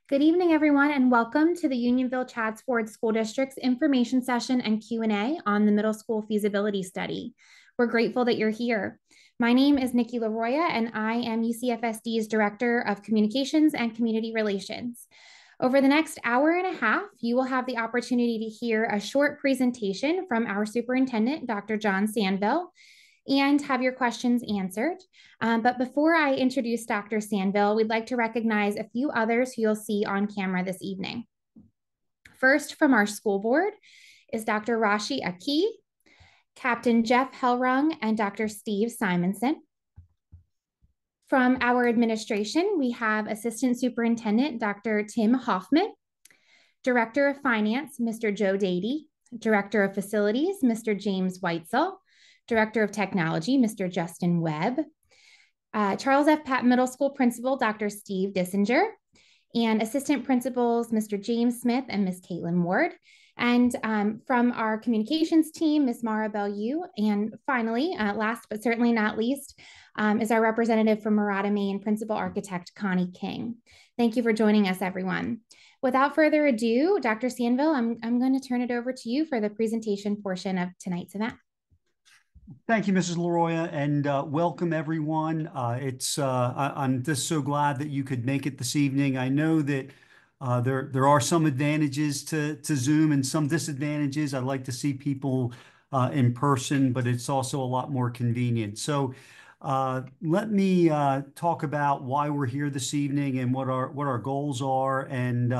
Good evening, everyone, and welcome to the Unionville-Chadds Ford School District's information session and Q&A on the middle school feasibility study. We're grateful that you're here. My name is Nikki LaRoya, and I am UCFSD's Director of Communications and Community Relations. Over the next hour and a half, you will have the opportunity to hear a short presentation from our superintendent, Dr. John Sandville, and have your questions answered. But before I introduce Dr. Sandville, we'd like to recognize a few others who you'll see on camera this evening. First, from our school board is Dr. Rashi Aki, Captain Jeff Hellrung, and Dr. Steve Simonson. From our administration, we have Assistant Superintendent Dr. Tim Hoffman, Director of Finance, Mr. Joe Dady, Director of Facilities, Mr. James Weitzel, Director of Technology, Mr. Justin Webb, Charles F. Patton Middle School Principal, Dr. Steve Dissinger, and Assistant Principals, Mr. James Smith and Ms. Caitlin Ward. And from our communications team, Ms. Mara Bellew. And finally, last but certainly not least, is our representative from Murata, Maine, Principal Architect Connie King. Thank you for joining us, everyone. Without further ado, Dr. Sandville, I'm going to turn it over to you for the presentation portion of tonight's event. Thank you, Mrs. LaRoya, and welcome everyone. I'm just so glad that you could make it this evening. I know that there are some advantages to Zoom and some disadvantages. I'd like to see people in person, but it's also a lot more convenient. So let me talk about why we're here this evening and what our goals are, and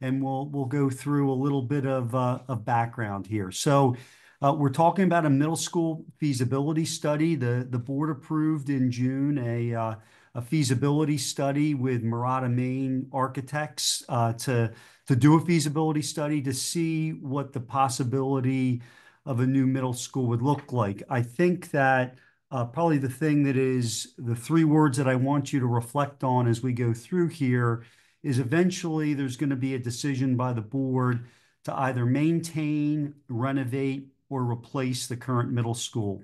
we'll go through a little bit of background here. So. We're talking about a middle school feasibility study. The board approved in June a feasibility study with Murata, Maine architects to do a feasibility study to see what the possibility of a new middle school would look like. I think that probably the thing that is the three words that I want you to reflect on as we go through here is eventually there's going to be a decision by the board to either maintain, renovate, or replace the current middle school.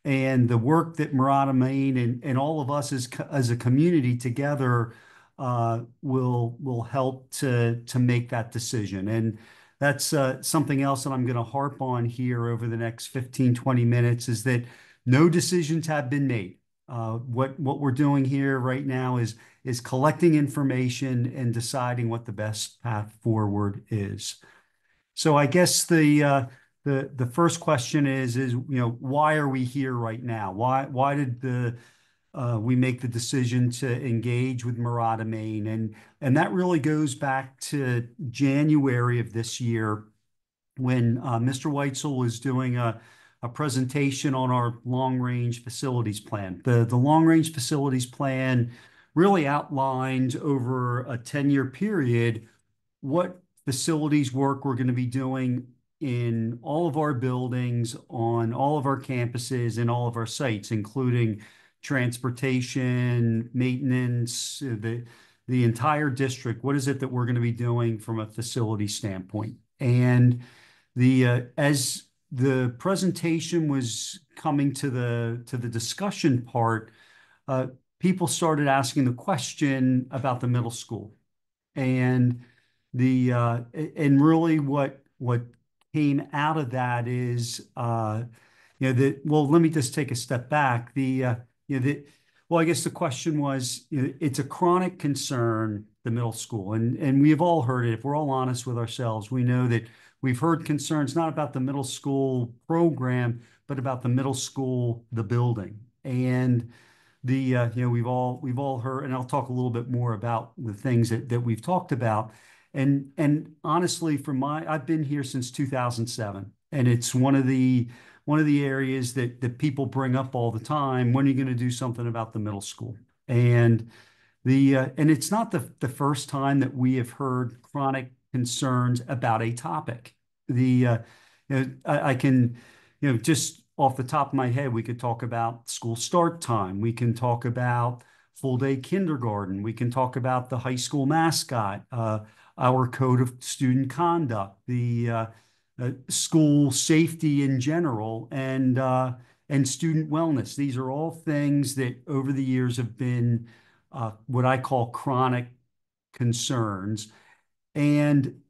And the work that Murata, Maine, and all of us as a community together will help to make that decision. And that's something else that I'm going to harp on here over the next 15, 20 minutes is that no decisions have been made. What we're doing here right now is collecting information and deciding what the best path forward is. So I guess the first question is why are we here right now? Why did we make the decision to engage with Murata, Maine? And that really goes back to January of this year when Mr. Weitzel was doing a presentation on our long-range facilities plan. The long-range facilities plan really outlined over a 10-year period what facilities work we're going to be doing in all of our buildings, on all of our campuses, and all of our sites, including transportation, maintenance, the entire district. What is it that we're going to be doing from a facility standpoint? And as the presentation was coming to the discussion part, people started asking the question about the middle school, and really what came out of that is well, let me just take a step back. Well, I guess the question was, it's a chronic concern, the middle school, and we've all heard it. If we're all honest with ourselves, we know that we've heard concerns not about the middle school program, but about the middle school, the building. And we've all heard, and I'll talk a little bit more about the things that we've talked about. And honestly, I've been here since 2007, and it's one of the areas that people bring up all the time. When are you going to do something about the middle school? And it's not the first time that we have heard chronic concerns about a topic. I can, just off the top of my head, we could talk about school start time. We can talk about full day kindergarten. We can talk about the high school mascot, our code of student conduct, the school safety in general, and student wellness. These are all things that over the years have been what I call chronic concerns. And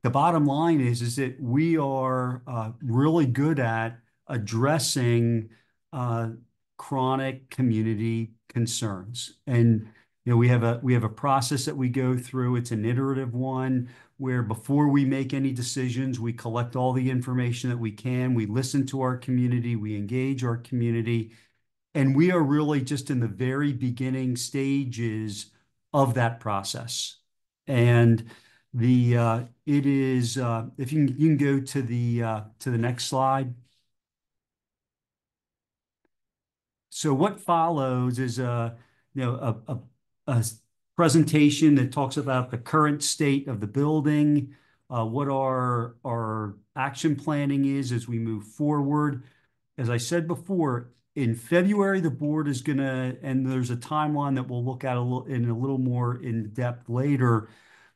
the bottom line is that we are really good at addressing uh, chronic community concerns. And we have a process that we go through. It's an iterative one where before we make any decisions, we collect all the information that we can. We listen to our community, we engage our community, and we are really just in the very beginning stages of that process. And it is if you can go to the next slide. So what follows is a presentation that talks about the current state of the building, what our action planning is as we move forward. As I said before, in February, the board is going to, and there's a timeline that we'll look at in a little more in depth later.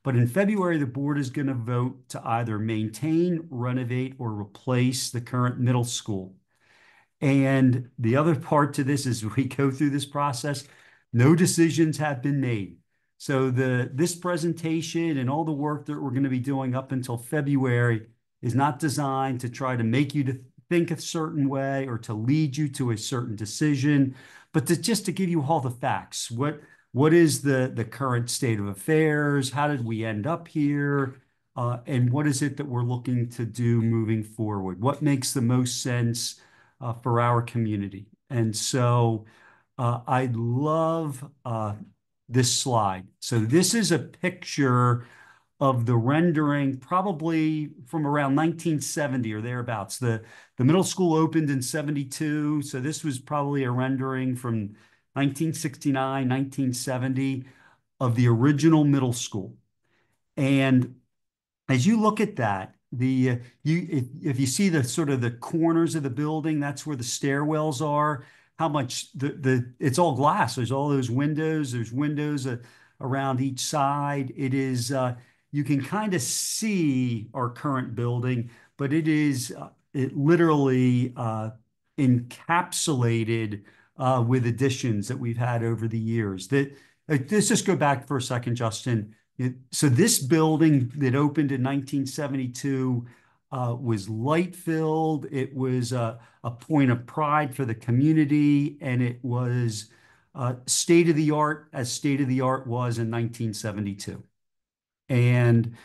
But in February, the board is going to vote to either maintain, renovate, or replace the current middle school. And the other part to this is we go through this process, no decisions have been made. So this presentation and all the work that we're going to be doing up until February is not designed to try to make you to think a certain way or to lead you to a certain decision, but just to give you all the facts. What is the current state of affairs? How did we end up here? And what is it that we're looking to do moving forward? What makes the most sense for our community? And so I love this slide. So this is a picture of the rendering probably from around 1970 or thereabouts. The middle school opened in 72, so this was probably a rendering from 1969, 1970 of the original middle school. And as you look at that, if you see the sort of the corners of the building, that's where the stairwells are. How much it's all glass. There's all those windows. There's windows around each side. It is you can kind of see our current building, but it literally encapsulated with additions that we've had over the years. Let's just go back for a second, Justin. So this building that opened in 1972 was light-filled. It was a point of pride for the community, and it was state-of-the-art, as state-of-the-art was in 1972. And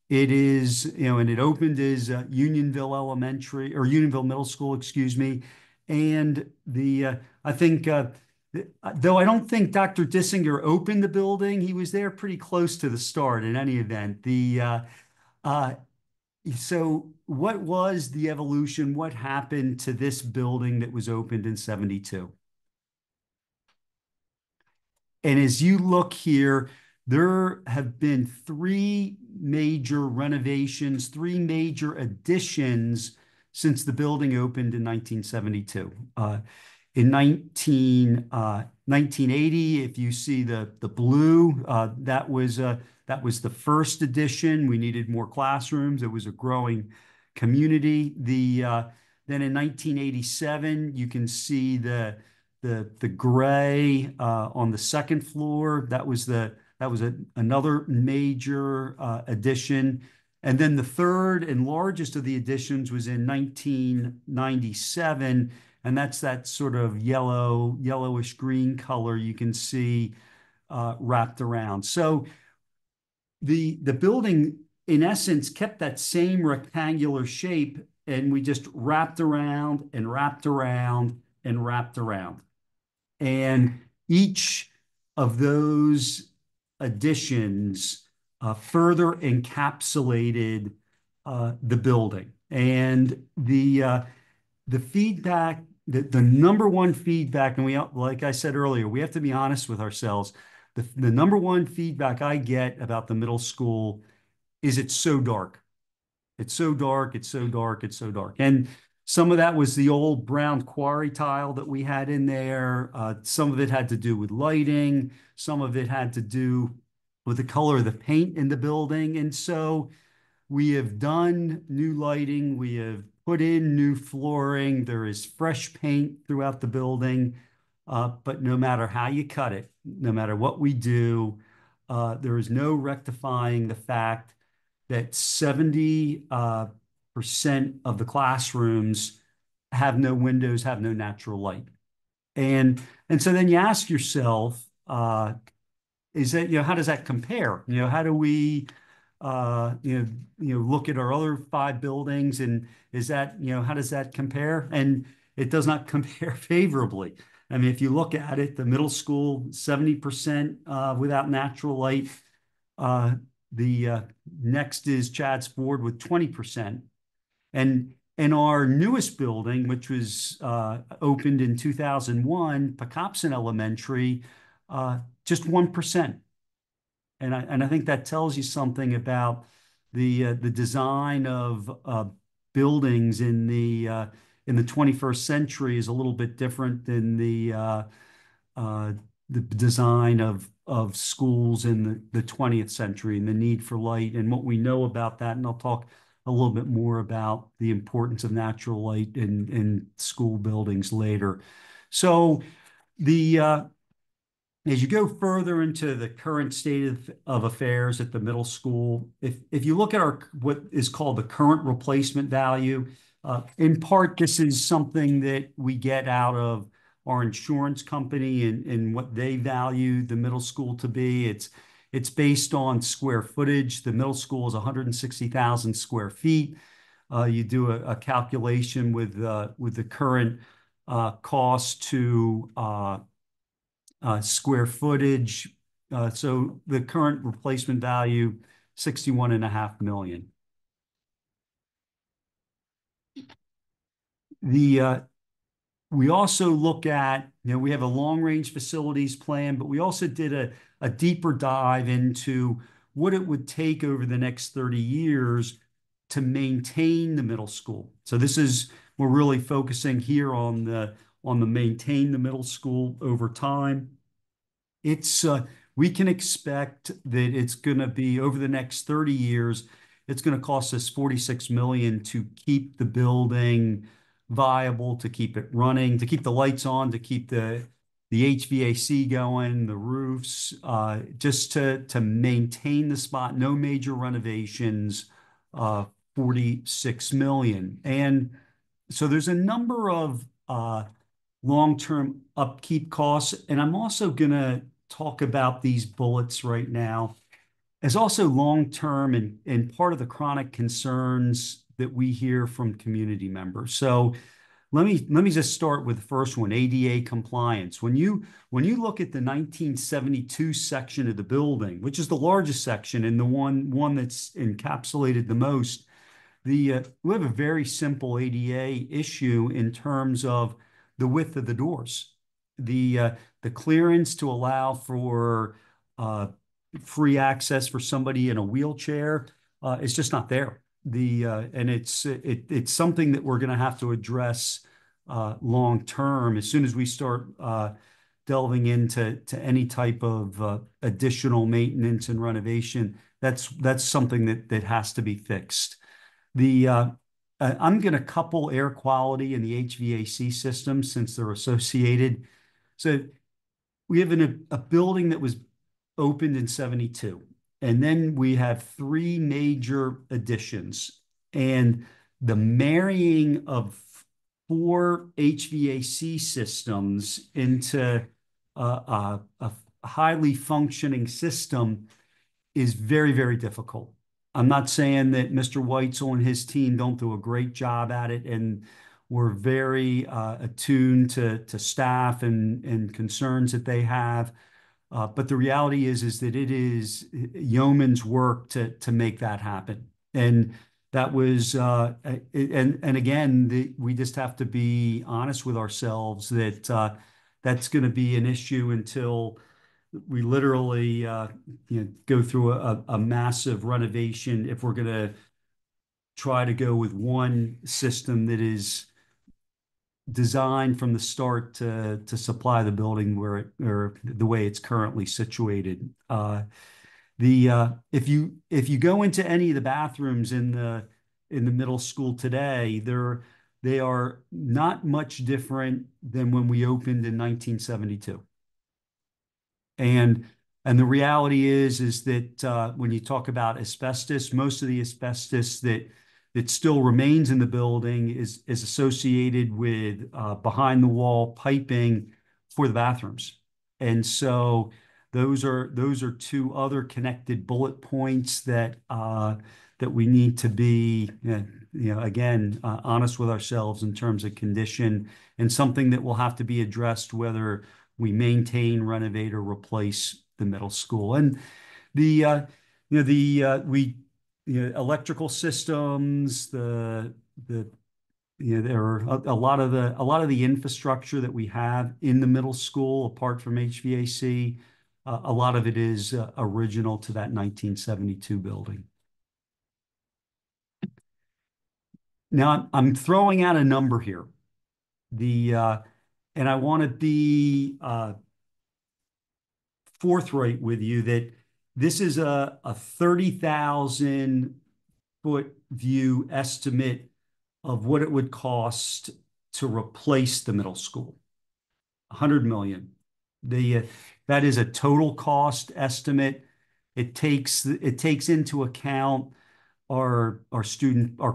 it opened as Unionville Elementary or Unionville Middle School, excuse me. And I think though I don't think Dr. Dissinger opened the building, he was there pretty close to the start in any event. So what was the evolution? What happened to this building that was opened in 72? And as you look here, there have been three major renovations, three major additions since the building opened in 1972. In 1980, if you see the blue, that was the first edition. We needed more classrooms. It was a growing community. Then in 1987, you can see the gray on the second floor. That was another major addition. And then the third and largest of the additions was in 1997, and that's that sort of yellowish green color you can see wrapped around. So the building, in essence, kept that same rectangular shape, and we just wrapped around and wrapped around and wrapped around. And each of those additions further encapsulated the building. And the feedback, the number one feedback, and like I said earlier, we have to be honest with ourselves. The number one feedback I get about the middle school is it's so dark. It's so dark, it's so dark, it's so dark. And some of that was the old brown quarry tile that we had in there. Some of it had to do with lighting. Some of it had to do with the color of the paint in the building. And so we have done new lighting. We have put in new flooring. There is fresh paint throughout the building. But no matter how you cut it, no matter what we do, there is no rectifying the fact that 70 percent of the classrooms have no windows, have no natural light. And and so then you ask yourself, is that, how does that compare? How do we, look at our other five buildings, and is that, how does that compare? And it does not compare favorably. I mean, if you look at it, the middle school, 70% without natural light. Uh, the next is Chad's Ford with 20%. And our newest building, which was opened in 2001, Pocopson Elementary, just 1%. And I think that tells you something about the design of buildings in the 21st century is a little bit different than uh, the design of schools in the 20th century, and the need for light and what we know about that. And I'll talk a little bit more about the importance of natural light in school buildings later. So the as you go further into the current state of affairs at the middle school, if you look at our what is called the current replacement value, in part this is something that we get out of our insurance company and what they value the middle school to be. It's based on square footage. The middle school is 160,000 square feet. You do a calculation with the current cost to square footage. So the current replacement value, 61.5 million. We also look at, we have a long range facilities plan, but we also did a deeper dive into what it would take over the next 30 years to maintain the middle school. So we're really focusing here on the maintain the middle school over time. It's we can expect that it's going to be over the next 30 years, it's going to cost us 46 million to keep the building viable, to keep it running, to keep the lights on, to keep the HVAC going, the roofs, just to maintain the spot, no major renovations, 46 million. And so there's a number of long-term upkeep costs. And I'm also going to talk about these bullets right now as also long-term and part of the chronic concerns that we hear from community members. So let me just start with the first one, ADA compliance. When you look at the 1972 section of the building, which is the largest section and the one that's encapsulated the most, we have a very simple ADA issue in terms of the width of the doors. The clearance to allow for free access for somebody in a wheelchair is just not there. And it's something that we're going to have to address long term as soon as we start delving into any type of additional maintenance and renovation. That's something that has to be fixed. I'm going to couple air quality and the HVAC system since they're associated. So we have a building that was opened in 72, and then we have three major additions, and the marrying of four HVAC systems into a highly functioning system is very, very difficult. I'm not saying that Mr. Weitzel and his team don't do a great job at it, and we're very attuned to staff and concerns that they have. But the reality is that it is yeoman's work to make that happen. And that was, and again, we just have to be honest with ourselves that that's going to be an issue until we literally go through a massive renovation if we're going to try to go with one system that is designed from the start to supply the building or the way it's currently situated. If you go into any of the bathrooms in the middle school today, they are not much different than when we opened in 1972. And And the reality is that when you talk about asbestos, most of the asbestos that still remains in the building is associated with behind the wall piping for the bathrooms. And so those are two other connected bullet points that we need to be, again, honest with ourselves in terms of condition, and something that will have to be addressed whether we maintain, renovate, or replace the middle school. And the we electrical systems, the there are a lot of the infrastructure that we have in the middle school, apart from HVAC, a lot of it is original to that 1972 building. Now I'm throwing out a number here. The and I want to be forthright with you that this is a 30,000 foot view estimate of what it would cost to replace the middle school. 100 million. That is a total cost estimate. It takes into account our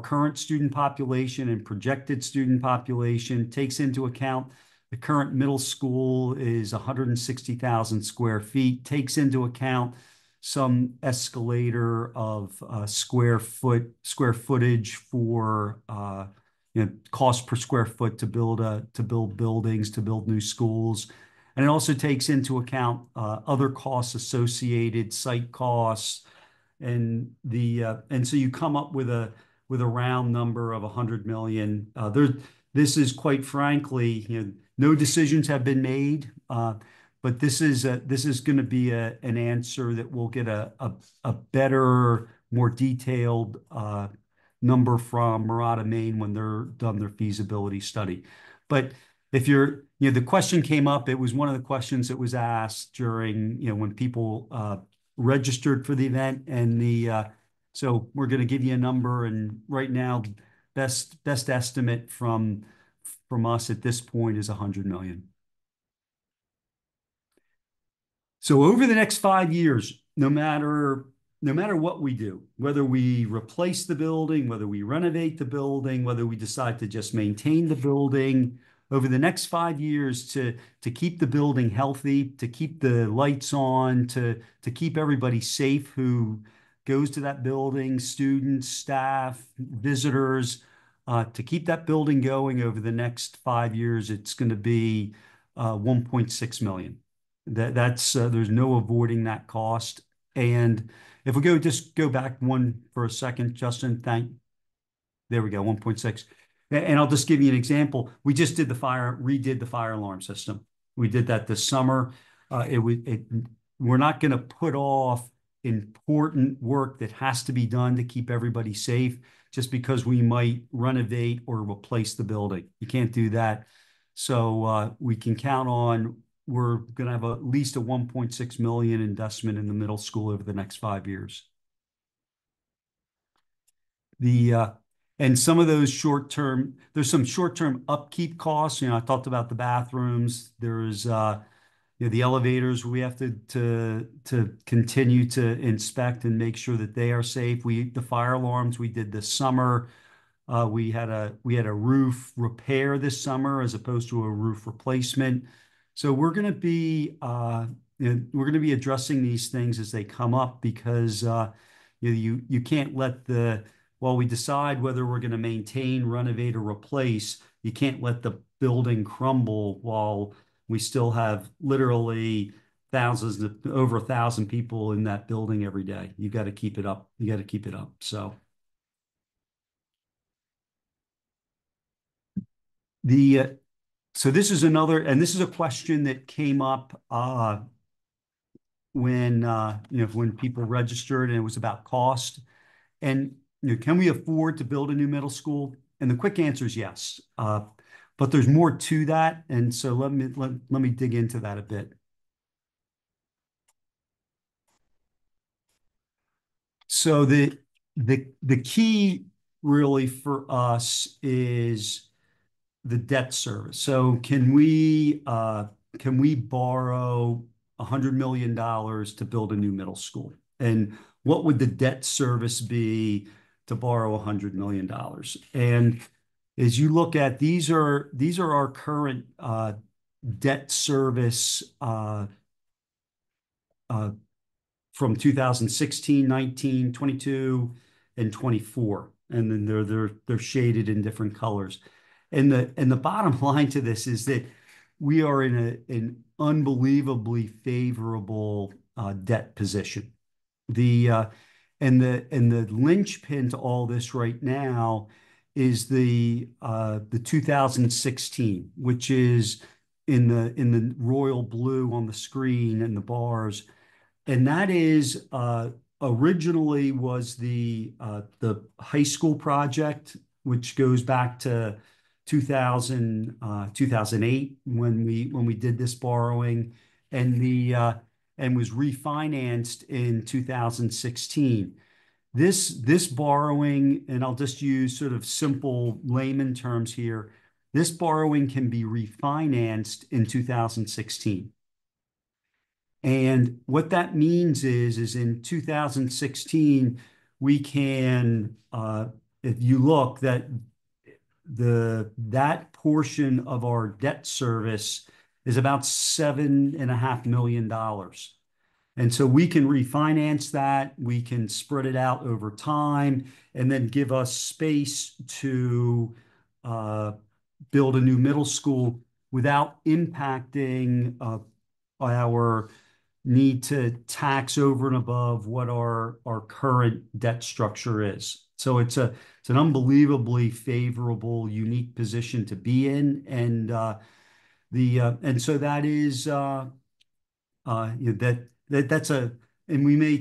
current student population and projected student population, takes into account the current middle school is 160,000 square feet, takes into account some escalator of square footage for cost per square foot to build buildings, to build new schools. And it also takes into account other costs associated, site costs, and so you come up with a round number of 100 million. This is, quite frankly, no decisions have been made, but this is going to be an answer that will get a better, more detailed number from Murata, Maine, when they're done their feasibility study. But if the question came up, it was one of the questions that was asked during, when people registered for the event, and so we're going to give you a number, and right now, best estimate from us at this point is 100 million. So over the next 5 years, no matter what we do, whether we replace the building, whether we renovate the building, whether we decide to just maintain the building, over the next 5 years, to keep the building healthy, to keep the lights on, to keep everybody safe who goes to that building, students, staff, visitors, to keep that building going over the next 5 years, it's going to be 1.6 million. There's no avoiding that cost. And if we just go back one for a second, Justin, there we go, 1.6. And I'll just give you an example. We just redid the fire alarm system. We did that this summer. We're not going to put off important work that has to be done to keep everybody safe just because we might renovate or replace the building. You can't do that. So we can count on, we're going to have at least a 1.6 million investment in the middle school over the next 5 years. And some of those there's some short-term upkeep costs. I talked about the bathrooms. There's the elevators we have to continue to inspect and make sure that they are safe. The fire alarms we did this summer. We had a roof repair this summer as opposed to a roof replacement. So we're going to be addressing these things as they come up, because you can't while we decide whether we're going to maintain, renovate, or replace, you can't let the building crumble while we still have literally over 1,000 people in that building every day. You got to keep it up. You got to keep it up. So this is this is a question that came up when people registered, and it was about cost. And can we afford to build a new middle school? And the quick answer is yes. But there's more to that, and so let me dig into that a bit. So the key really for us is the debt service. So can we borrow $100 million to build a new middle school. And what would the debt service be to borrow $100 million? And as you look at, these are our current debt service uh, from 2016, 19, 22, and 24. And then they're shaded in different colors. And the bottom line to this is that we are in an unbelievably favorable debt position. The and the linchpin to all this right now is the 2016, which is in the royal blue on the screen and the bars, and that is originally was the high school project, which goes back to 2008 when we did this borrowing, and the and was refinanced in 2016. This borrowing, and I'll just use sort of simple layman terms here, this borrowing can be refinanced in 2016. And what that means is in 2016, we can, if you look, that portion of our debt service is about $7.5 million. And so we can refinance that, we can spread it out over time, and then give us space to uh, build a new middle school without impacting our need to tax over and above what our current debt structure is. So it's an unbelievably favorable, unique position to be in, and and so that is that's a, and we may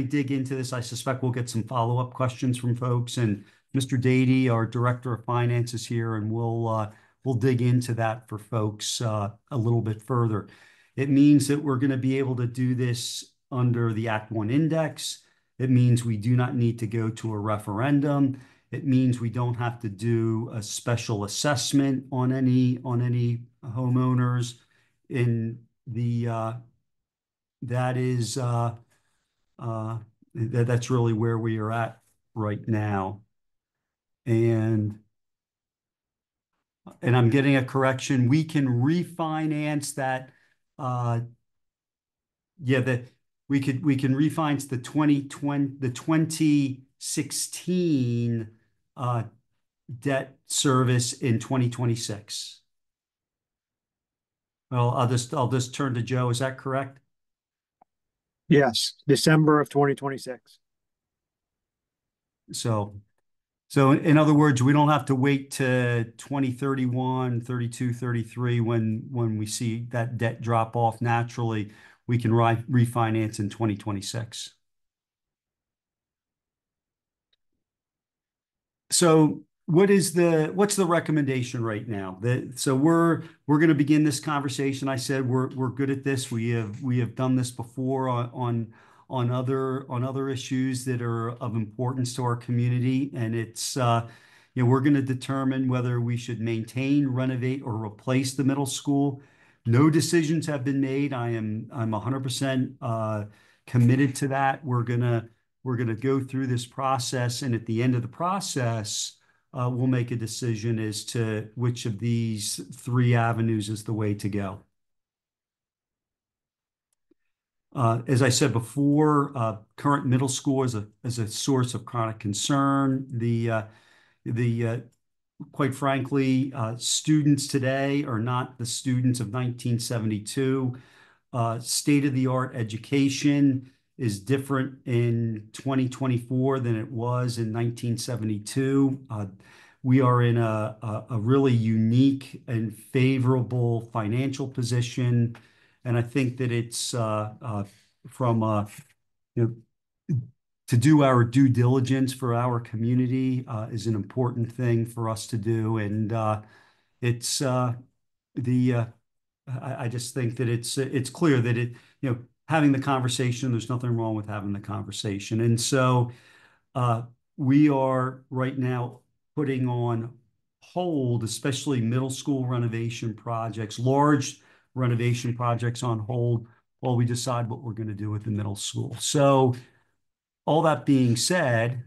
dig into this. I suspect we'll get some follow-up questions from folks, and Mr. Dady, our Director of Finance, is here, and we'll dig into that for folks a little bit further. It means that we're going to be able to do this under the Act 1 index. It means we do not need to go to a referendum. It means we don't have to do a special assessment on any homeowners. In the that is that's really where we are at right now. And I'm getting a correction. We can refinance that. Yeah, that we can refinance the 2016 debt service in 2026. Well, I'll just turn to Joe. Is that correct? Yes, December of 2026. So in other words, we don't have to wait to 2031, 32, 33 when we see that debt drop off naturally. We can refinance in 2026. So what's the recommendation right now? So we're going to begin this conversation. I said we're good at this. We have done this before on other issues that are of importance to our community, and it's we're going to determine whether we should maintain, renovate, or replace the middle school. No decisions have been made. I'm 100% committed to that. We're gonna go through this process, and at the end of the process, we'll make a decision as to which of these three avenues is the way to go. As I said before, current middle school is a source of chronic concern. Quite frankly, students today are not the students of 1972. State-of-the-art education is different in 2024 than it was in 1972. We are in a really unique and favorable financial position, and I think that it's from to do our due diligence for our community is an important thing for us to do, and it's the I just think that it's clear that having the conversation, there's nothing wrong with having the conversation. And so we are right now putting on hold, especially middle school renovation projects, large renovation projects on hold, while we decide what we're going to do with the middle school. So all that being said,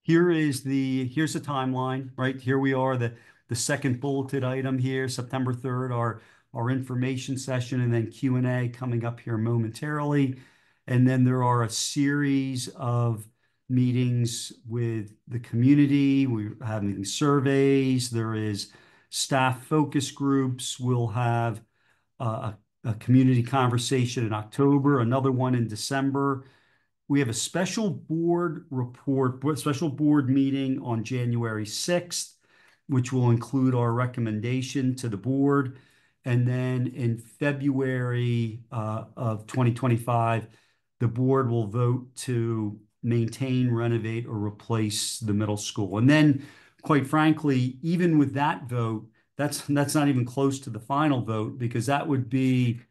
here's the timeline, right? Here we are, the second bulleted item here, September 3rd, our information session, and then Q&A coming up here momentarily. And then there are a series of meetings with the community. We're having surveys. There is staff focus groups. We'll have a community conversation in October, another one in December. We have a special board meeting on January 6th, which will include our recommendation to the board. And then in February of 2025, the board will vote to maintain, renovate, or replace the middle school. And then, quite frankly, even with that vote, that's not even close to the final vote, because that would be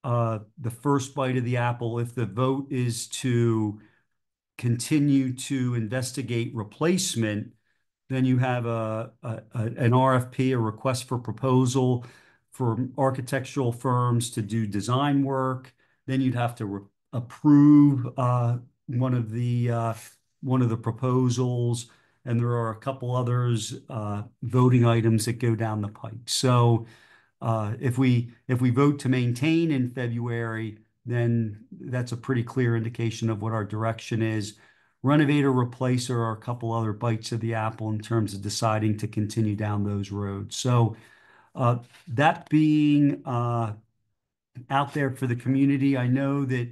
the first bite of the apple. If the vote is to continue to investigate replacement, then you have an RFP, a request for proposal, for architectural firms to do design work. Then you'd have to approve one of the proposals, and there are a couple others voting items that go down the pike. So if we vote to maintain in February, then that's a pretty clear indication of what our direction is. Renovate or replace are a couple other bites of the apple in terms of deciding to continue down those roads. So that being out there for the community, I know that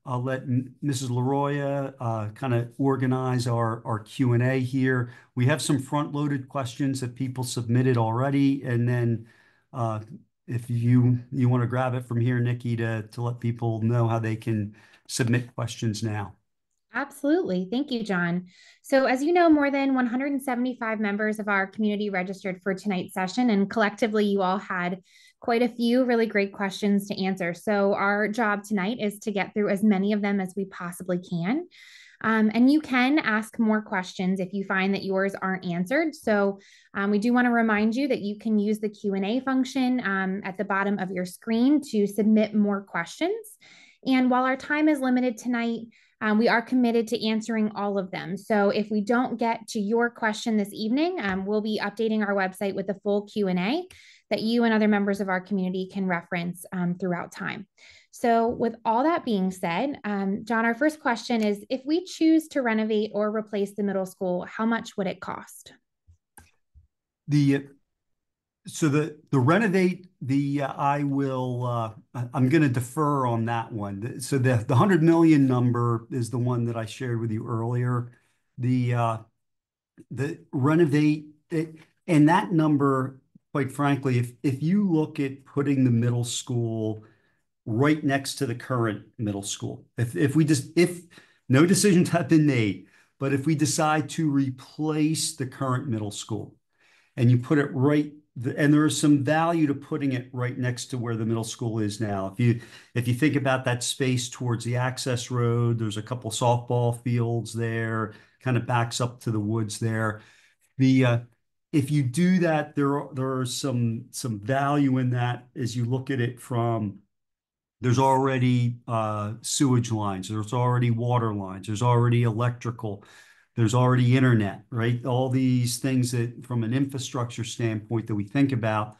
I'll let Mrs. LaRoya kind of organize our Q&A here. We have some front-loaded questions that people submitted already, and then if you want to grab it from here, Nikki, to let people know how they can submit questions now. Absolutely. Thank you, John. So as you know, more than 175 members of our community registered for tonight's session, and collectively you all had quite a few really great questions to answer. So our job tonight is to get through as many of them as we possibly can. And you can ask more questions if you find that yours aren't answered. So we do want to remind you that you can use the Q&A function at the bottom of your screen to submit more questions. And while our time is limited tonight, we are committed to answering all of them. So if we don't get to your question this evening, we'll be updating our website with a full Q&A that you and other members of our community can reference throughout time. So with all that being said, John, our first question is, if we choose to renovate or replace the middle school, how much would it cost? So the renovate, I'm going to defer on that one. So the 100 million number is the one that I shared with you earlier. The renovate it, and that number, quite frankly, if you look at putting the middle school right next to the current middle school, if no decisions have been made, but if we decide to replace the current middle school and you put it right, and there is some value to putting it right next to where the middle school is now. If you think about that space towards the access road, there's a couple softball fields there, kind of backs up to the woods there. If you do that, there are some value in that as you look at it from, there's already sewage lines, there's already water lines, there's already electrical, there's already internet, right? All these things that from an infrastructure standpoint that we think about.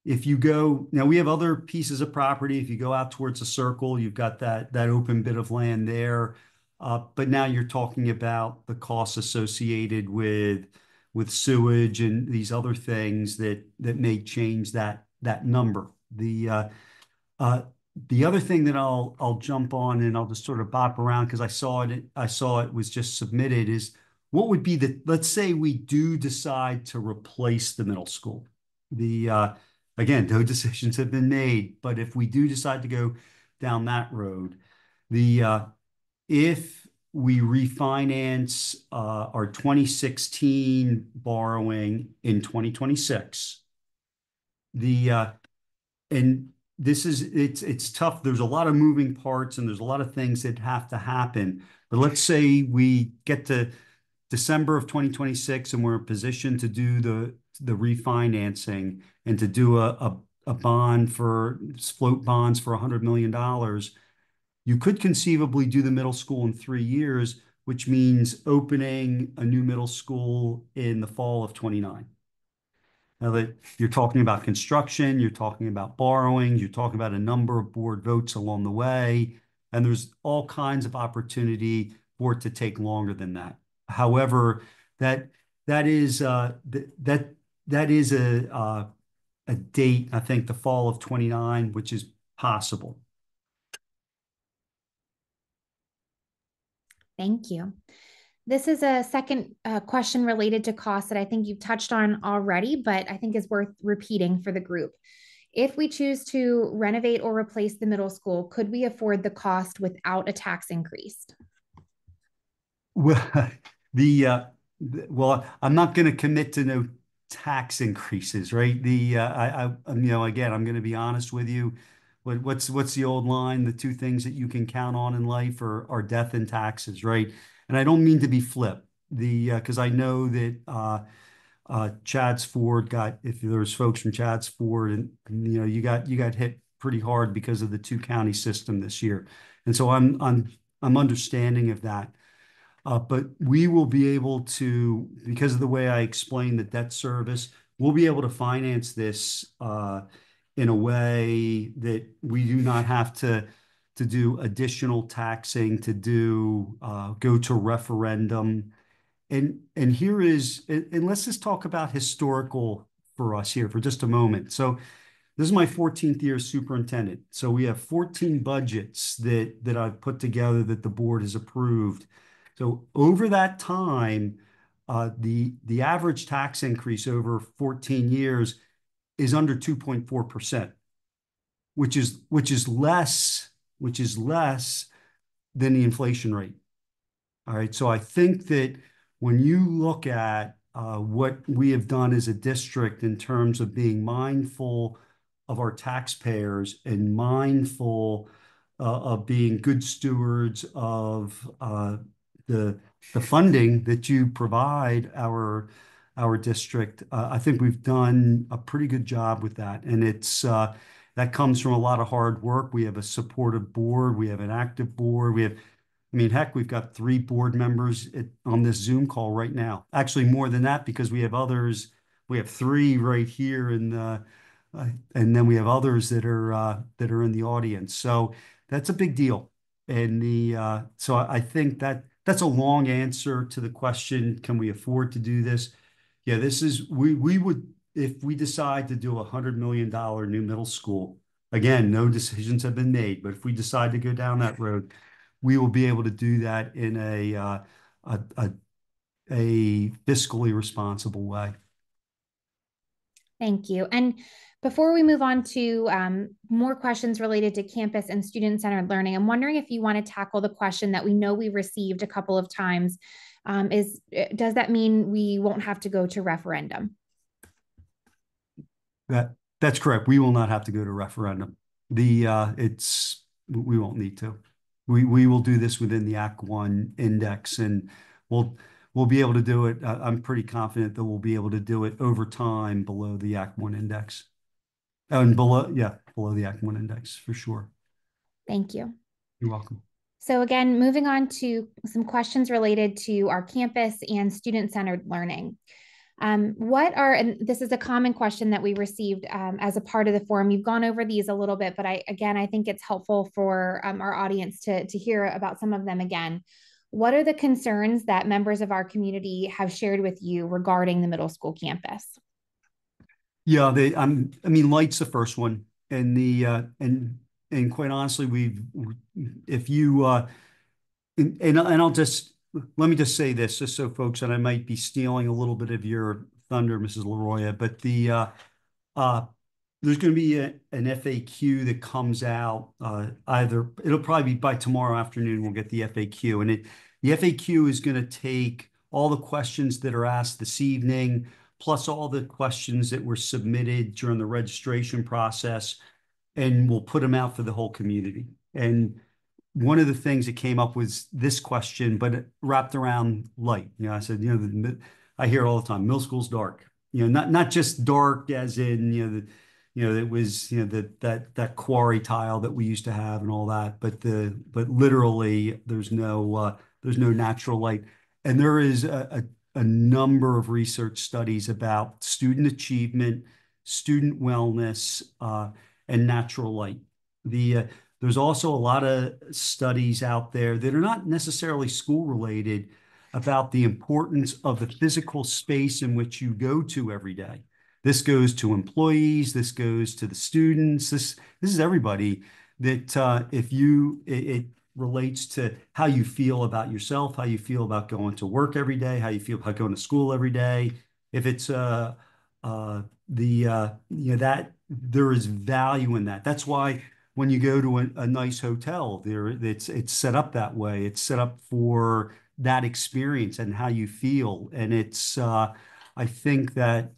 If you go, now we have other pieces of property. If you go out towards the circle, you've got that open bit of land there. But now you're talking about the costs associated with sewage and these other things that may change that number. The other thing that I'll jump on, and I'll just sort of bop around because I saw it was just submitted, is what would be let's say we do decide to replace the middle school. Again, no decisions have been made, but if we do decide to go down that road, if we refinance our 2016 borrowing in 2026, and it's tough. There's a lot of moving parts and there's a lot of things that have to happen. But let's say we get to December of 2026 and we're in a position to do the refinancing and to do a a bond for float bonds for $100 million, you could conceivably do the middle school in 3 years, which means opening a new middle school in the fall of 29. Now that you're talking about construction, you're talking about borrowing, you're talking about a number of board votes along the way, and there's all kinds of opportunity for it to take longer than that. However, that that is that is a date, I think, the fall of 29, which is possible. Thank you. This is a second question related to cost that I think you've touched on already, but I think is worth repeating for the group. If we choose to renovate or replace the middle school, could we afford the cost without a tax increase? Well, well, I'm not going to commit to no tax increases, right? Again, I'm going to be honest with you. What's the old line? The two things that you can count on in life are death and taxes, right? And I don't mean to be flip. Because I know that Chad's Ford got, if there's folks from Chad's Ford, and you got hit pretty hard because of the two county system this year, and so I'm understanding of that. But we will be able to, because of the way I explained the debt service, we'll be able to finance this in a way that we do not have to do additional taxing, to go to referendum. And here is, and let's just talk about historical for us here for just a moment. So this is my 14th year as superintendent. So we have 14 budgets that I've put together that the board has approved. So over that time, the average tax increase over 14 years is under 2.4%, which is less than the inflation rate. All right. So I think that when you look at what we have done as a district in terms of being mindful of our taxpayers and mindful of being good stewards of the funding that you provide our district, I think we've done a pretty good job with that. And that comes from a lot of hard work. We have a supportive board. We have an active board. I mean, heck, we've got 3 board members on this Zoom call right now. Actually, more than that, because we have others. We have 3 right here, and then we have others that are in the audience. So that's a big deal. And so I think that's a long answer to the question: can we afford to do this? Yeah, we would, if we decide to do $100 million new middle school. Again, no decisions have been made, but if we decide to go down that road, we will be able to do that in a fiscally responsible way. Thank you. And before we move on to more questions related to campus and student-centered learning, I'm wondering if you want to tackle the question that we know we received a couple of times. Does that mean we won't have to go to referendum? That's correct. We will not have to go to referendum. We won't need to. We will do this within the Act 1 index, and we'll be able to do it. I'm pretty confident that we'll be able to do it over time below the Act 1 index. And below the Act 1 index for sure. Thank you. You're welcome. So again, moving on to some questions related to our campus and student-centered learning. And this is a common question that we received as a part of the forum. You've gone over these a little bit, but I think it's helpful for our audience to hear about some of them again. What are the concerns that members of our community have shared with you regarding the middle school campus? Yeah, light's the first one, and quite honestly, if you and I'll just let me just say this, just so folks, and I might be stealing a little bit of your thunder, Mrs. LaRoya, but there's going to be an FAQ that comes out. It'll probably be by tomorrow afternoon. We'll get the FAQ, and the FAQ is going to take all the questions that are asked this evening, plus all the questions that were submitted during the registration process, and we'll put them out for the whole community. And one of the things that came up was this question, but it wrapped around light. I said, I hear all the time, middle school's dark. Not just dark as in, it was, that quarry tile that we used to have and all that. But literally there's no natural light. And there is a number of research studies about student achievement, student wellness, and natural light. There's also a lot of studies out there that are not necessarily school related about the importance of the physical space in which you go to every day. This goes to employees, this goes to the students, this is everybody that if you it relates to how you feel about yourself, how you feel about going to work every day, how you feel about going to school every day. If it's that there is value in that. That's why when you go to a nice hotel, it's set up that way. It's set up for that experience and how you feel. And I think that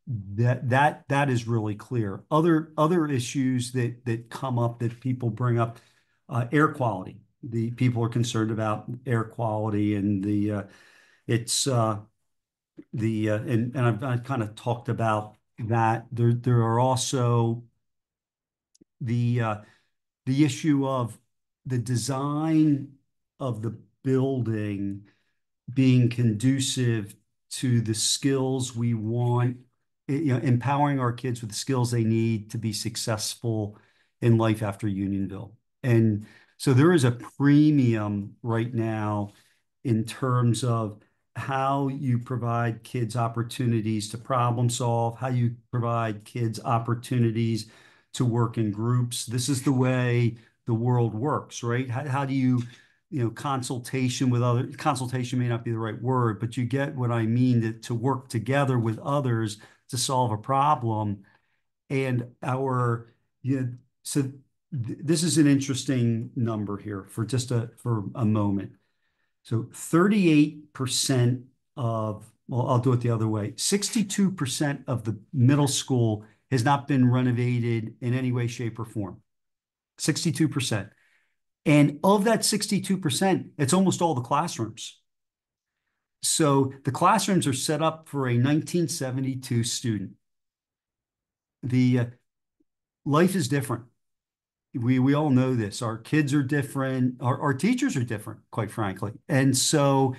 that is really clear. Other issues that come up that people bring up, air quality. The people are concerned about air quality and it's and I've kind of talked about that. There are also the the issue of the design of the building being conducive to the skills we want, empowering our kids with the skills they need to be successful in life after Unionville. And so there is a premium right now in terms of how you provide kids opportunities to problem solve, how you provide kids opportunities to work in groups. This is the way the world works, right? How do you, consultation with consultation may not be the right word, but you get what I mean, to work together with others to solve a problem. And so this is an interesting number here for for a moment. So 38% well, I'll do it the other way. 62% of the middle school has not been renovated in any way, shape, or form. 62%. And of that 62%, it's almost all the classrooms. So the classrooms are set up for a 1972 student. The life is different. We all know this. Our kids are different. Our teachers are different, quite frankly. And so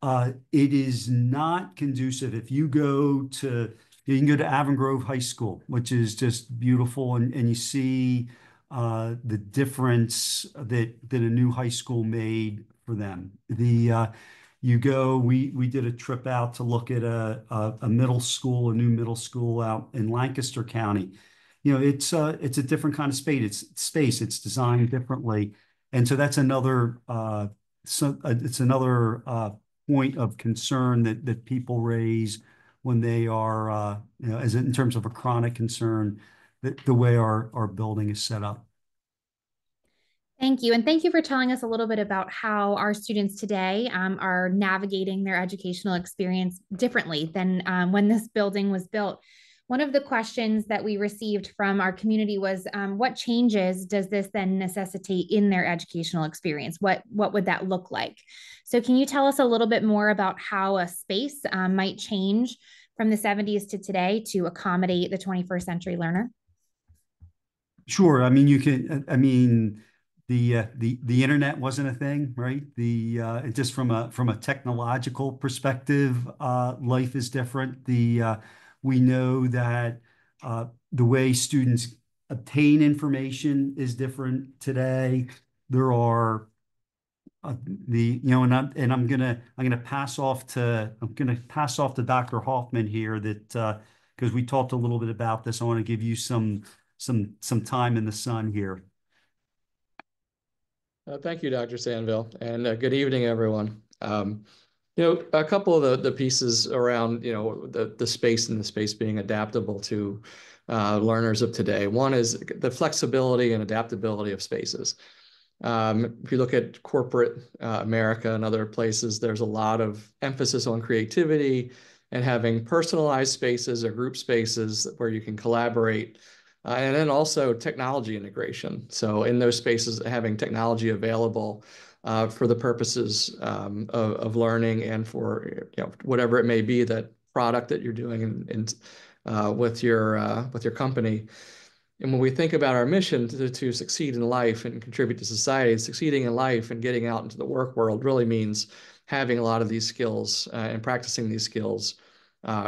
it is not conducive. If you can go to Avon Grove High School, which is just beautiful, and you see the difference that a new high school made for them. We did a trip out to look at a middle school, a new middle school out in Lancaster County. It's a different kind of space. It's designed differently, and so that's another it's another point of concern that people raise when they are as in terms of a chronic concern, that the way our building is set up. Thank you. And thank you for telling us a little bit about how our students today are navigating their educational experience differently than when this building was built. One of the questions that we received from our community was, what changes does this then necessitate in their educational experience? What would that look like? So can you tell us a little bit more about how a space might change from the 70s to today to accommodate the 21st century learner? Sure. I mean, you can. I mean, the internet wasn't a thing, right? Just from a technological perspective, life is different. We know that the way students obtain information is different today. There are and I'm gonna pass off to Dr. Hoffman here, that because we talked a little bit about this. I want to give you some time in the sun here. Thank you, Dr. Sandville, and good evening, everyone. A couple of the pieces around, the space and the space being adaptable to learners of today. One is the flexibility and adaptability of spaces. If you look at corporate America and other places, there's a lot of emphasis on creativity and having personalized spaces or group spaces where you can collaborate. And then also technology integration. So in those spaces, having technology available for the purposes of learning and for whatever it may be, that product that you're doing with your company. And when we think about our mission to succeed in life and contribute to society, succeeding in life and getting out into the work world really means having a lot of these skills and practicing these skills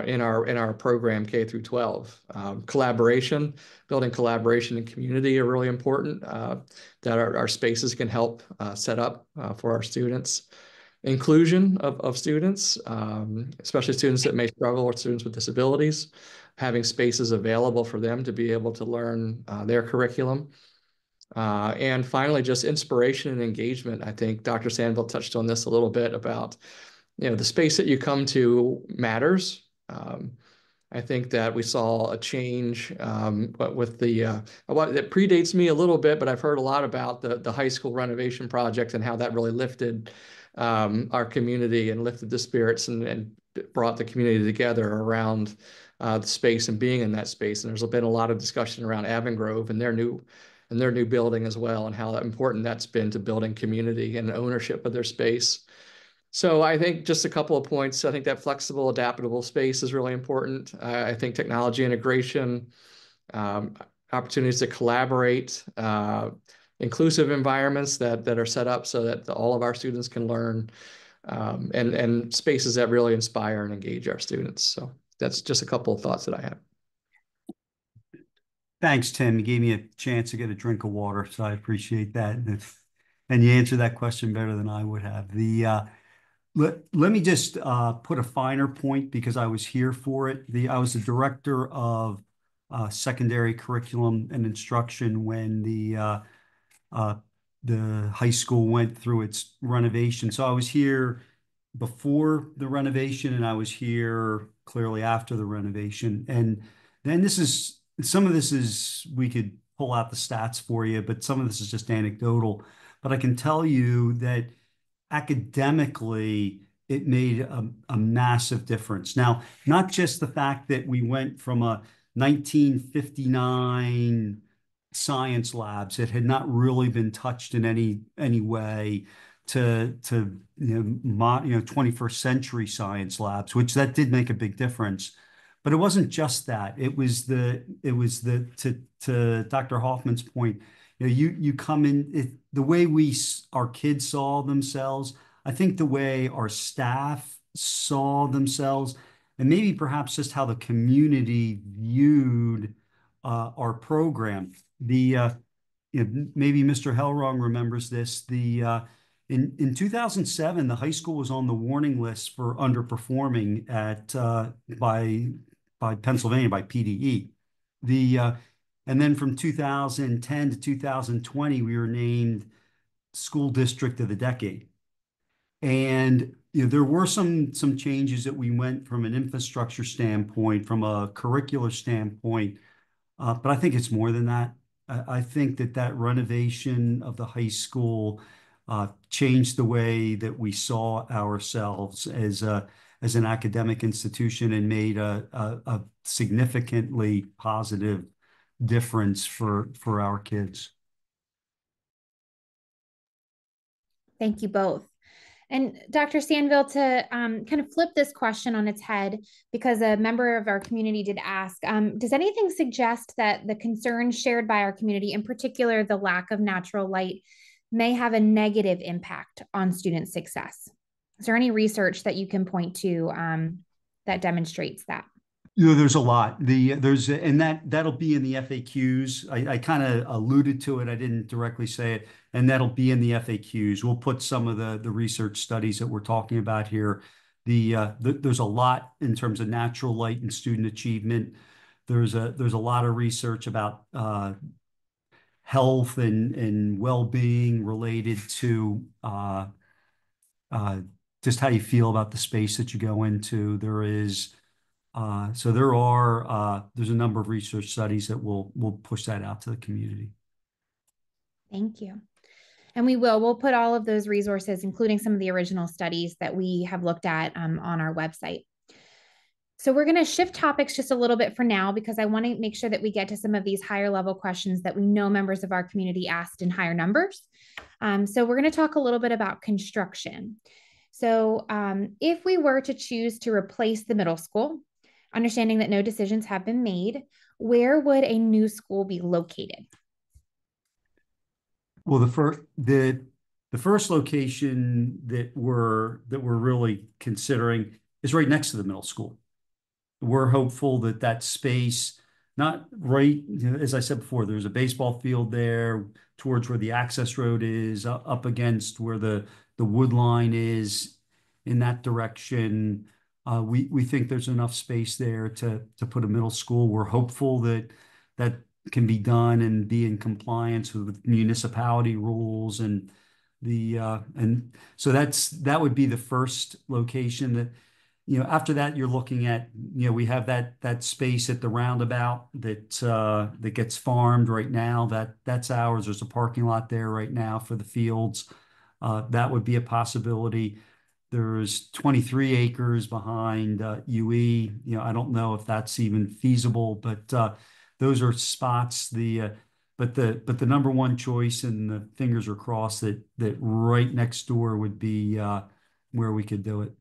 in our program K through 12. Collaboration, building collaboration and community are really important that our spaces can help set up for our students. Inclusion of students, especially students that may struggle or students with disabilities, having spaces available for them to be able to learn their curriculum. And finally, just inspiration and engagement. I think Dr. Sandville touched on this a little bit about, the space that you come to matters. I think that we saw a change but with that predates me a little bit, but I've heard a lot about the high school renovation project and how that really lifted our community and lifted the spirits and brought the community together around the space and being in that space. And there's been a lot of discussion around Avongrove and their new building as well, and how important that's been to building community and ownership of their space. So I think just a couple of points. I think that flexible, adaptable space is really important. I think technology integration, opportunities to collaborate, inclusive environments that are set up so that all of our students can learn, and spaces that really inspire and engage our students. So that's just a couple of thoughts that I have. Thanks, Tim. You gave me a chance to get a drink of water, so I appreciate that. And you answered that question better than I would have. Let me just put a finer point because I was here for it. I was the director of secondary curriculum and instruction when the high school went through its renovation. So I was here before the renovation, and I was here clearly after the renovation. And then some of this is, we could pull out the stats for you, but some of this is just anecdotal. But I can tell you that academically, it made a massive difference. Now, not just the fact that we went from a 1959 science labs that had not really been touched in any way to 21st century science labs, which that did make a big difference. But it wasn't just that. It was to Dr. Hoffman's point, you come in, the way our kids saw themselves, I think the way our staff saw themselves, and maybe perhaps just how the community viewed our program. Maybe Mr. Hellrong remembers this. In 2007, the high school was on the warning list for underperforming by Pennsylvania, by PDE. And then from 2010 to 2020, we were named School District of the Decade. And there were some changes that we went from an infrastructure standpoint, from a curricular standpoint, but I think it's more than that. I think that renovation of the high school changed the way that we saw ourselves as an academic institution and made a significantly positive difference for our kids. Thank you both. And Dr. Sandville, to kind of flip this question on its head, because a member of our community did ask, does anything suggest that the concerns shared by our community, in particular the lack of natural light, may have a negative impact on student success? Is there any research that you can point to that demonstrates that? There's a lot. And that'll be in the FAQs. I kind of alluded to it. I didn't directly say it, and that'll be in the FAQs. We'll put some of the research studies that we're talking about here. There's a lot in terms of natural light and student achievement. There's a lot of research about health and well-being related to just how you feel about the space that you go into. There's a number of research studies that we'll push that out to the community. Thank you. And we'll put all of those resources, including some of the original studies that we have looked at on our website. So we're going to shift topics just a little bit for now, because I want to make sure that we get to some of these higher level questions that we know members of our community asked in higher numbers. So we're going to talk a little bit about construction. So if we were to choose to replace the middle school, Understanding that no decisions have been made, where would a new school be located? Well, the first location that we're really considering is right next to the middle school. We're hopeful that that space, not right, as I said before, there's a baseball field there towards where the access road is, up against where the wood line is in that direction. We think there's enough space there to put a middle school. We're hopeful that that can be done and be in compliance with municipality rules and so that would be the first location that after that, you're looking at, we have that space at the roundabout that gets farmed right now. That's ours. There's a parking lot there right now for the fields. That would be a possibility. There's 23 acres behind UE. I don't know if that's even feasible, but those are spots. But the number one choice, and the fingers are crossed that right next door would be where we could do it.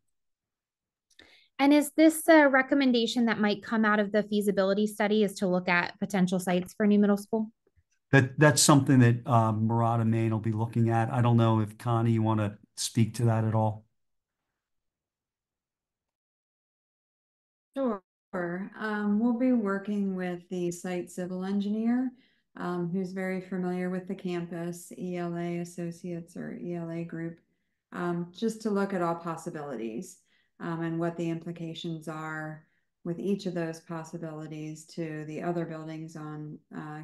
And is this a recommendation that might come out of the feasibility study, is to look at potential sites for a new middle school? That's something that Murata Maine will be looking at. I don't know if Connie, you want to speak to that at all? Sure. We'll be working with the site civil engineer, who's very familiar with the campus, ELA Associates or ELA Group, just to look at all possibilities, and what the implications are with each of those possibilities to the other buildings on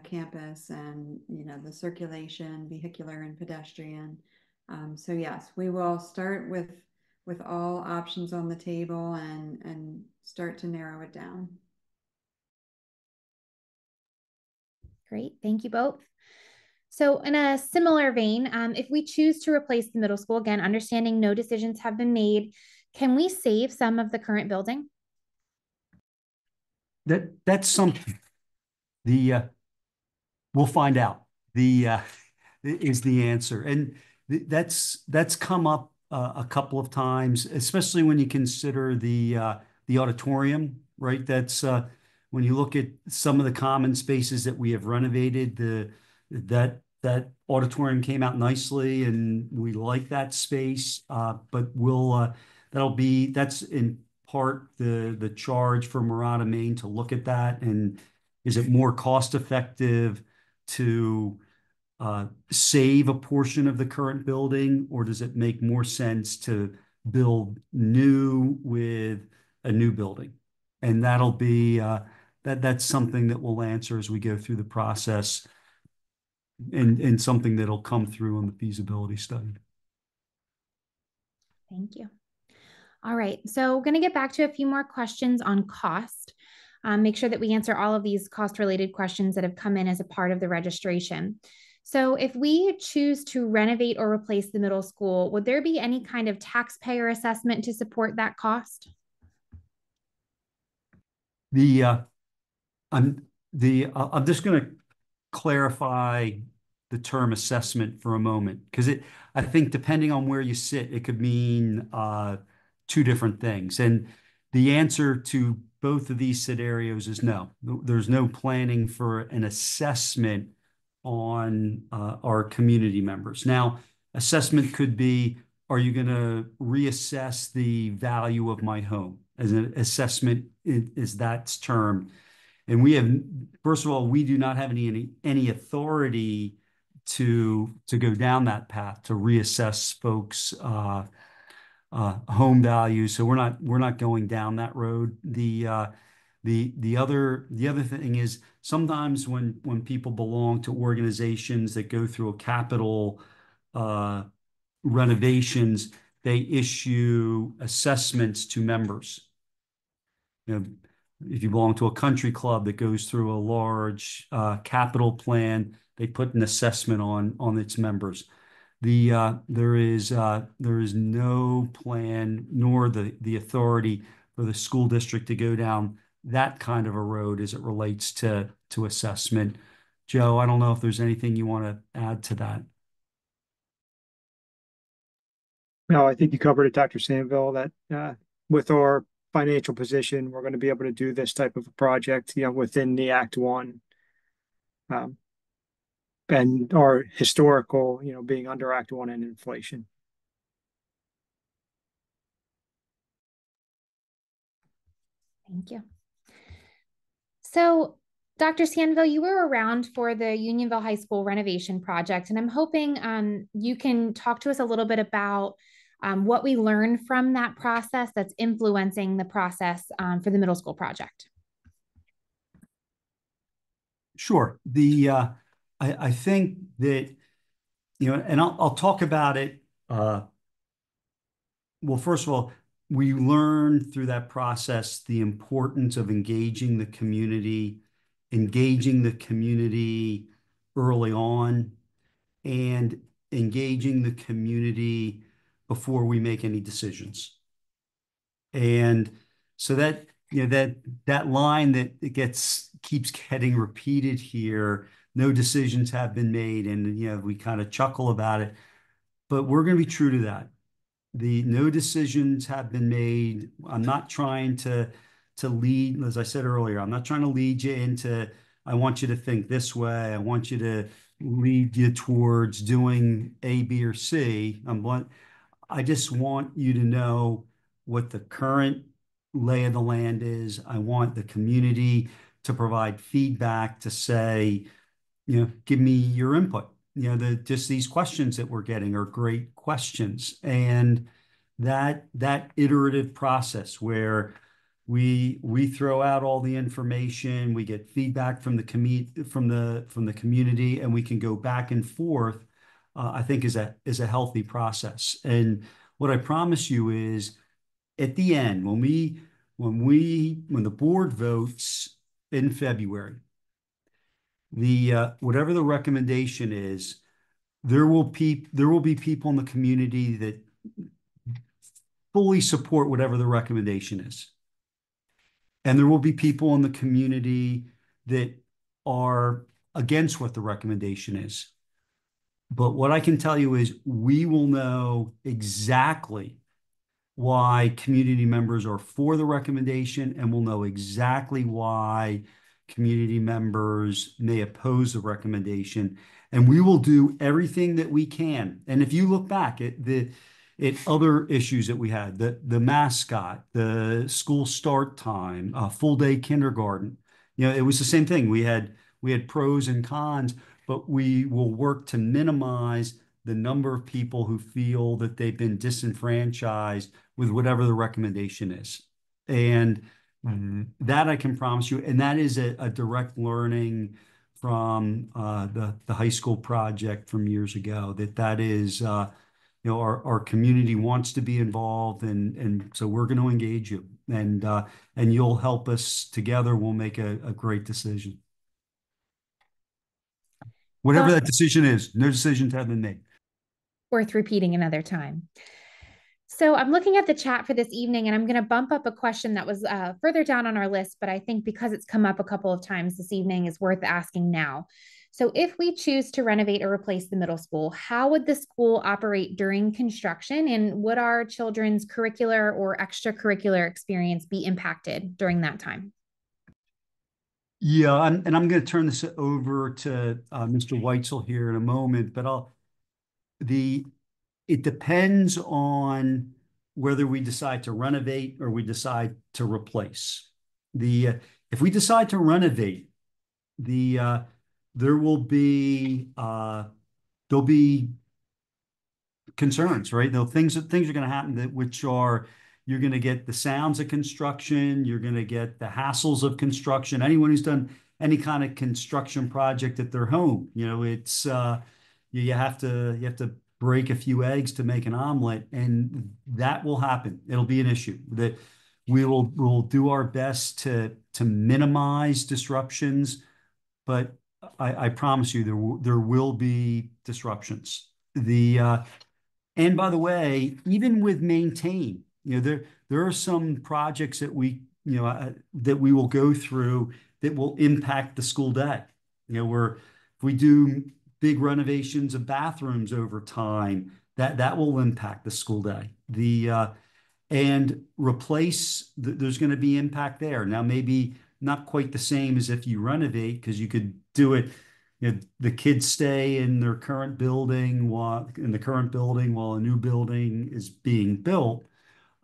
campus and, the circulation, vehicular and pedestrian. So yes, we will start with all options on the table and start to narrow it down. Great, thank you both. So in a similar vein, if we choose to replace the middle school, again, understanding no decisions have been made, can we save some of the current building? That's something. We'll find out. Is the answer, and that's come up a couple of times, especially when you consider the auditorium, right? That's when you look at some of the common spaces that we have renovated. That auditorium came out nicely, and we like that space. But that's in part the charge for Murata Maine to look at that, and is it more cost effective to save a portion of the current building, or does it make more sense to build new with a new building? And that'll be that's something that we'll answer as we go through the process, and something that'll come through on the feasibility study. Thank you. All right, so we're going to get back to a few more questions on cost. Make sure that we answer all of these cost-related questions that have come in as a part of the registration. So if we choose to renovate or replace the middle school, would there be any kind of taxpayer assessment to support that cost? I'm just going to clarify the term assessment for a moment, because I think depending on where you sit, it could mean two different things. And the answer to both of these scenarios is no. There's no planning for an assessment on our community members. Now, assessment could be, are you going to reassess the value of my home? As an assessment is that term. And first of all, we do not have any authority to go down that path to reassess folks' home values. So we're not going down that road. The other thing is, sometimes when people belong to organizations that go through a capital renovations, they issue assessments to members. If you belong to a country club that goes through a large capital plan, they put an assessment on its members. There is no plan nor the authority for the school district to go down that kind of a road as it relates to assessment. Joe, I don't know if there's anything you want to add to that. No, I think you covered it, Dr. Sanville, that with our financial position, we're going to be able to do this type of a project, within the Act One. And our historical, being under Act One and inflation. Thank you. So, Dr. Sandville, you were around for the Unionville High School renovation project, and I'm hoping you can talk to us a little bit about what we learned from that process that's influencing the process for the middle school project. Sure. I think that, and I'll talk about it. Well, first of all, we learned through that process the importance of engaging the community early on, and engaging the community before we make any decisions. And so that, that line that it keeps getting repeated here, no decisions have been made, and we kind of chuckle about it, but we're going to be true to that. The no decisions have been made. I'm not trying to lead, as I said earlier, I'm not trying to lead you into, I want you to think this way. I want you to lead you towards doing A, B, or C. I just want you to know what the current lay of the land is. I want the community to provide feedback to say, give me your input. Just these questions that we're getting are great questions. And that iterative process where we throw out all the information, we get feedback from the community, and we can go back and forth, I think is a healthy process. And what I promise you is, at the end, when the board votes in February, whatever the recommendation is, there will be people in the community that fully support whatever the recommendation is. And there will be people in the community that are against what the recommendation is. But what I can tell you is we will know exactly why community members are for the recommendation, and we'll know exactly why community members may oppose the recommendation. And we will do everything that we can. And if you look back at other issues that we had, the mascot, the school start time, full day kindergarten, it was the same thing. We had pros and cons, but we will work to minimize the number of people who feel that they've been disenfranchised with whatever the recommendation is. And that I can promise you. And that is a direct learning from the high school project from years ago, that is, our community wants to be involved, and so we're going to engage you, and you'll help us. Together we'll make a great decision. Whatever that decision is, no decisions have been made. Worth repeating another time. So I'm looking at the chat for this evening, and I'm going to bump up a question that was further down on our list, but I think because it's come up a couple of times this evening is worth asking now. So if we choose to renovate or replace the middle school, how would the school operate during construction, and would our children's curricular or extracurricular experience be impacted during that time? Yeah, and I'm going to turn this over to Mr. Weitzel here in a moment, but it depends on whether we decide to renovate or we decide to replace. If we decide to renovate, there'll be concerns, right? Things are going to happen which are, you're going to get the sounds of construction, you're going to get the hassles of construction. Anyone who's done any kind of construction project at their home, it's you have to break a few eggs to make an omelet, and that will happen. It'll be an issue that we'll do our best to minimize disruptions, but I promise you there will be disruptions. And by the way, even with maintain, there are some projects that we will go through that will impact the school day. Where if we do big renovations of bathrooms over time, that will impact the school day. and replace, there's going to be impact there. Now, maybe not quite the same as if you renovate, because you could do it, the kids stay in their current building while a new building is being built.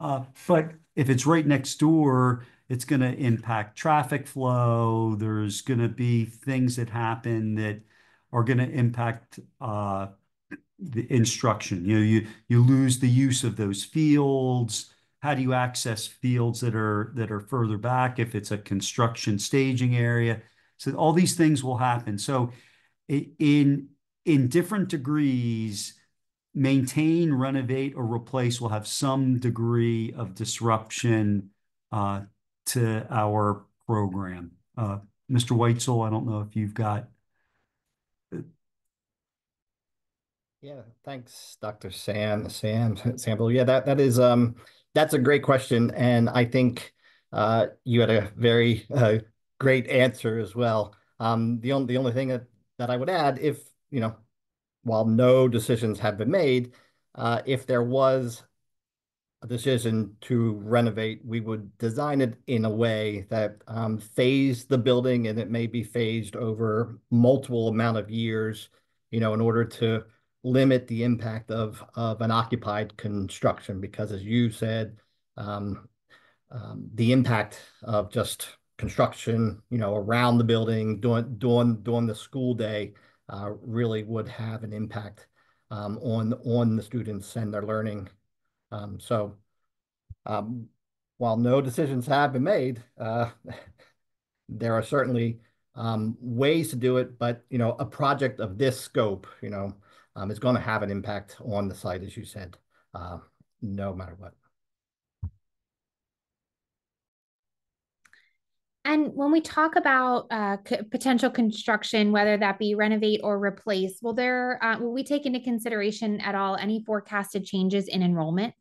But if it's right next door, it's going to impact traffic flow. There's going to be things that happen that are going to impact the instruction. You lose the use of those fields. How do you access fields that are further back if it's a construction staging area? So all these things will happen. So in different degrees, maintain, renovate, or replace will have some degree of disruption to our program. Mr. Weitzel, I don't know if you've got. Yeah, thanks, Dr. Sample. Yeah, that is that's a great question, and I think you had a very great answer as well. The only thing that I would add, if while no decisions have been made, if there was a decision to renovate, we would design it in a way that phased the building, and it may be phased over multiple amount of years, in order to limit the impact of an occupied construction. Because as you said, the impact of just construction, around the building during the school day, really would have an impact on the students and their learning. So while no decisions have been made, there are certainly ways to do it, but a project of this scope, is going to have an impact on the site, as you said, no matter what. And when we talk about potential construction, whether that be renovate or replace, will we take into consideration at all any forecasted changes in enrollment?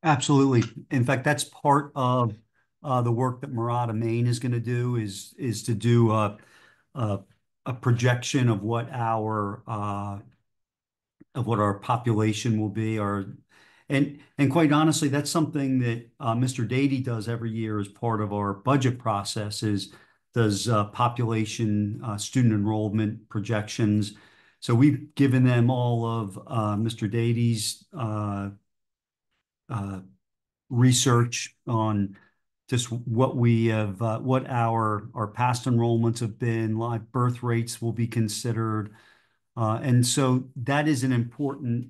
Absolutely. In fact, that's part of the work that Murata Maine is going to do, is to do a projection of what our population will be. And quite honestly, that's something that Mr. Dady does every year as part of our budget process, does population student enrollment projections. So we've given them all of Mr. Dady's research on just what we have, what our past enrollments have been. Live birth rates will be considered. And so that is an important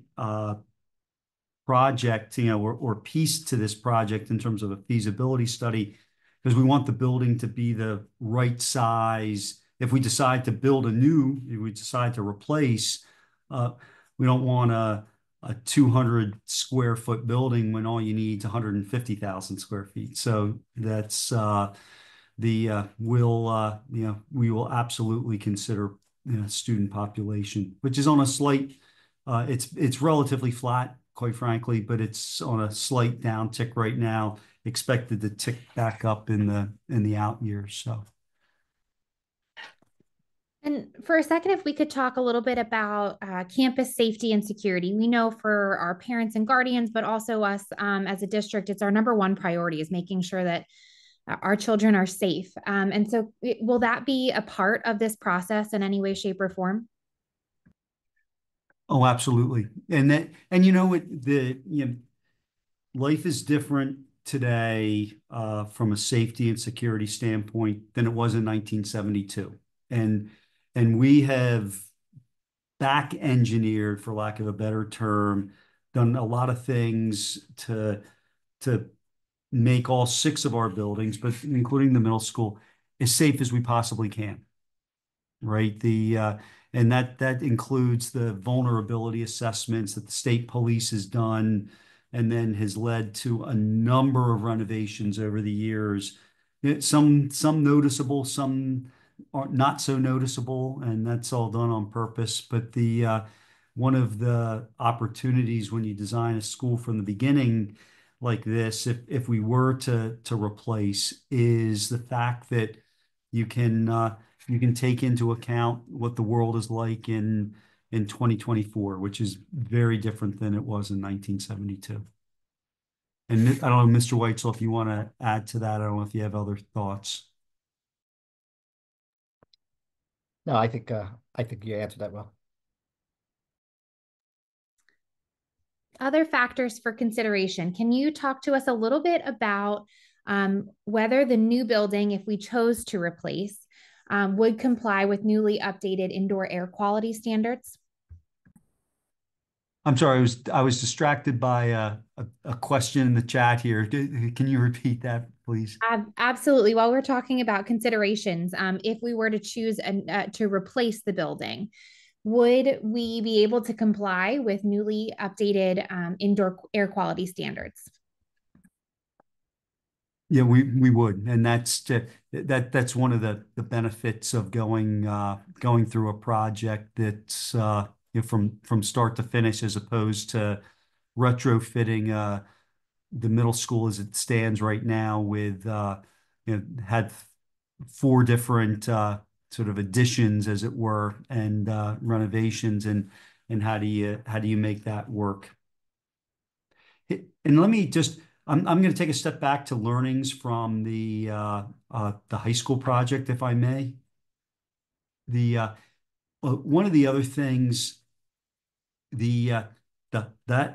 project, or piece to this project in terms of a feasibility study, because we want the building to be the right size. If we decide to build if we decide to replace, we don't want a 200 square foot building when all you need is 150,000 square feet. So that's we will absolutely consider student population, which is on a slight, it's relatively flat, quite frankly, but it's on a slight downtick right now, expected to tick back up in the out years. So. And for a second, if we could talk a little bit about campus safety and security. We know for our parents and guardians, but also us as a district, it's our number one priority, is making sure that our children are safe. And so will that be a part of this process in any way, shape, or form? Oh, absolutely. And life is different today from a safety and security standpoint than it was in 1972. And we have back engineered, for lack of a better term, done a lot of things to make all 6 of our buildings, but including the middle school, as safe as we possibly can. Right. And that includes the vulnerability assessments that the state police has done, and then has led to a number of renovations over the years. Some noticeable, some are not so noticeable, and that's all done on purpose. But one of the opportunities when you design a school from the beginning like this, if we were to replace, is the fact that you can take into account what the world is like in in 2024, which is very different than it was in 1972. And I don't know, Mr. Weitzel, if you want to add to that, I don't know if you have other thoughts. No, I think you answered that well. Other factors for consideration. Can you talk to us a little bit about whether the new building, if we chose to replace, would comply with newly updated indoor air quality standards? I'm sorry, I was distracted by a question in the chat here. Can you repeat that, please? Absolutely. While we're talking about considerations, if we were to choose to replace the building, would we be able to comply with newly updated indoor air quality standards? Yeah, we would, and that's one of the benefits of going through a project that's from start to finish, as opposed to retrofitting the middle school as it stands right now with had four different sort of additions, as it were, and renovations, and how do you make that work? And let me just, I'm going to take a step back to learnings from the high school project, if I may. One of the other things, that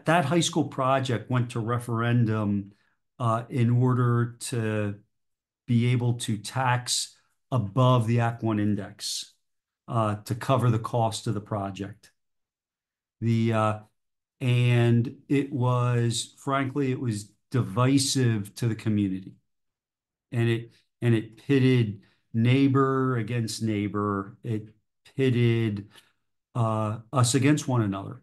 high school project went to referendum in order to be able to tax above the Act 1 index to cover the cost of the project. And frankly, it was divisive to the community. And it pitted neighbor against neighbor. It pitted us against one another.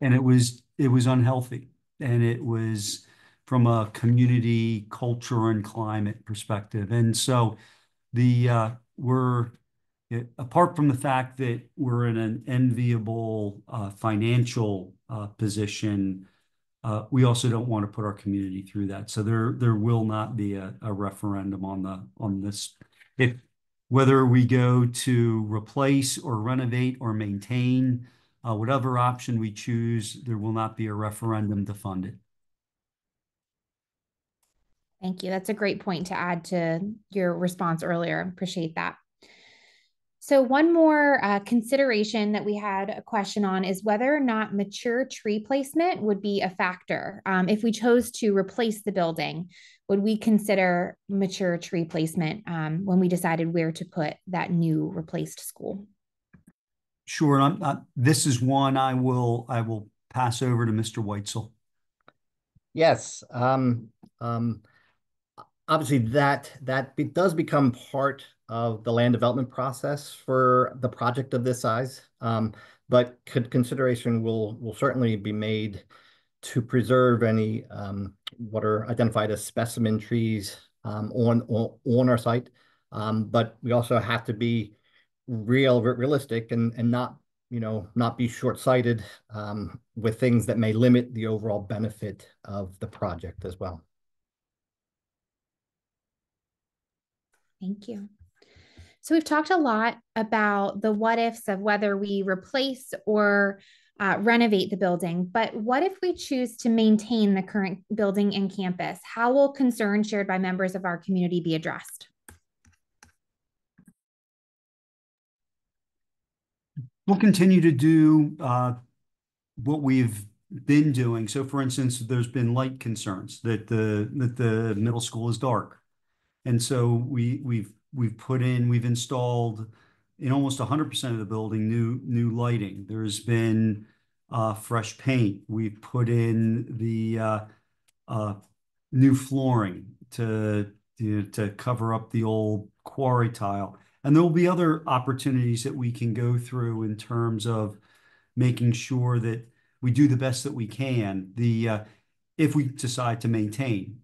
And it was unhealthy. And it was from a community, culture, and climate perspective. And so we're apart from the fact that we're in an enviable financial position, we also don't want to put our community through that. So there will not be a referendum on this. Whether we go to replace or renovate or maintain, whatever option we choose, there will not be a referendum to fund it. Thank you. That's a great point to add to your response earlier. Appreciate that. So one more consideration that we had a question on is whether or not mature tree placement would be a factor. If we chose to replace the building, would we consider mature tree placement when we decided where to put that new replaced school? Sure. This is one I will pass over to Mr. Weitzel. Yes. Obviously, that does become part of the land development process for the project of this size. But consideration will certainly be made to preserve any what are identified as specimen trees on our site. But we also have to be realistic and not be short-sighted with things that may limit the overall benefit of the project as well. Thank you. So we've talked a lot about the what ifs of whether we replace or renovate the building, but what if we choose to maintain the current building and campus? How will concerns shared by members of our community be addressed? We'll continue to do what we've been doing. So, for instance, there's been light concerns that the middle school is dark. And so we've installed in almost 100% of the building new lighting. There's been fresh paint. We've put in the new flooring to cover up the old quarry tile. And there will be other opportunities that we can go through in terms of making sure that we do the best that we can. If we decide to maintain.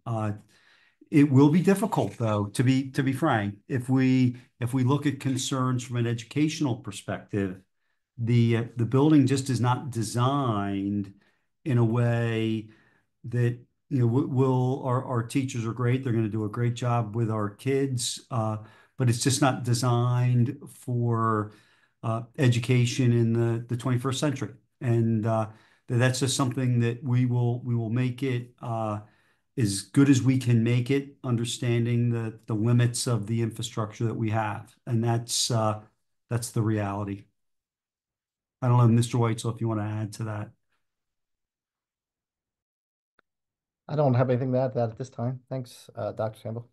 It will be difficult, though, to be frank. If we look at concerns from an educational perspective, the building just is not designed in a way that our teachers are great. They're going to do a great job with our kids, but it's just not designed for education in the 21st century. And that's just something that we will make it as good as we can make it, understanding the limits of the infrastructure that we have. And that's the reality. I don't know, Mr. Weitzel, if you want to add to that. I don't have anything to add to that at this time. Thanks, Dr. Sandville.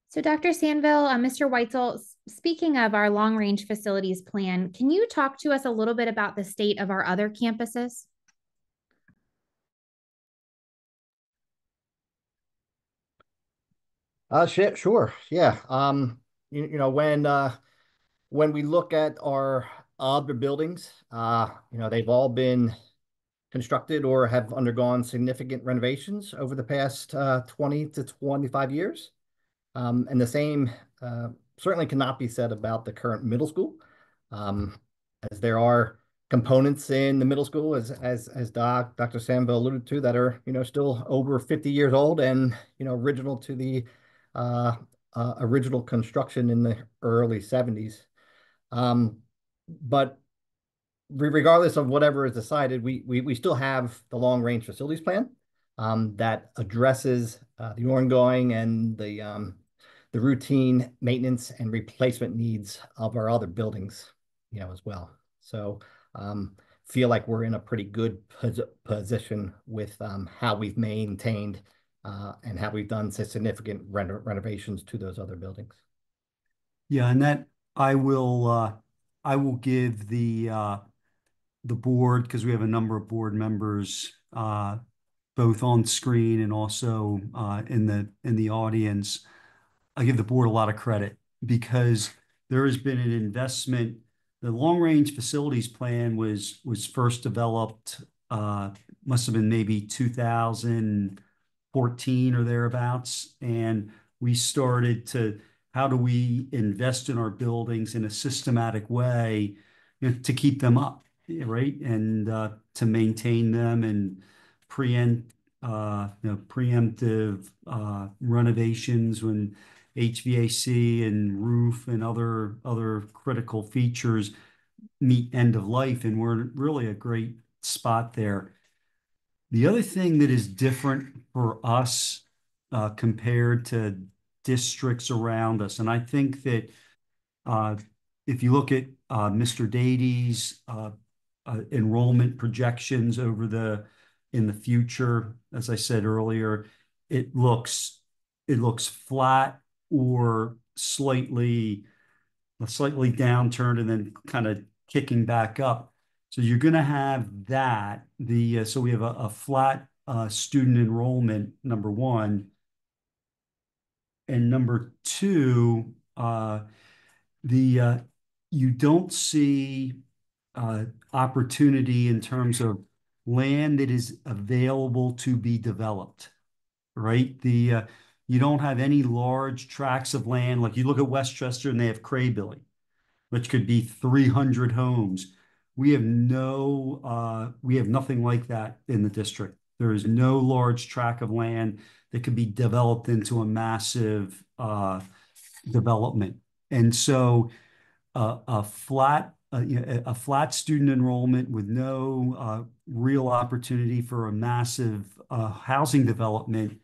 So Dr. Sandville, Mr. Weitzel, speaking of our long-range facilities plan, can you talk to us a little bit about the state of our other campuses? Sure. Yeah. When we look at our other buildings, they've all been constructed or have undergone significant renovations over the past 20 to 25 years. And the same certainly cannot be said about the current middle school, as there are components in the middle school, as Dr. Sandville alluded to, that are still over 50 years old and original to the original construction in the early 70s. But regardless of whatever is decided, we still have the long range facilities plan that addresses the ongoing and the routine maintenance and replacement needs of our other buildings, as well. So feel like we're in a pretty good position with how we've maintained and how we've done significant renovations to those other buildings. Yeah, and that I will give the board, because we have a number of board members both on screen and also in the audience. I give the board a lot of credit because there has been an investment. The long range facilities plan was first developed, must have been maybe 2014 or thereabouts, and we started to, how do we invest in our buildings in a systematic way, to keep them up, right, and to maintain them and preemptive renovations when HVAC and roof and other critical features meet end of life, and we're really a great spot there. The other thing that is different for us compared to districts around us, and I think that if you look at Mr. Dady's enrollment projections in the future, as I said earlier, it looks flat or slightly downturned and then kind of kicking back up. So you're going to have that. So we have a flat student enrollment, number one, and number two, you don't see opportunity in terms of land that is available to be developed, right? You don't have any large tracts of land. Like you look at Westchester and they have Craybilly, which could be 300 homes. We have nothing like that in the district. There is no large tract of land that could be developed into a massive development. And so a flat student enrollment with no real opportunity for a massive housing development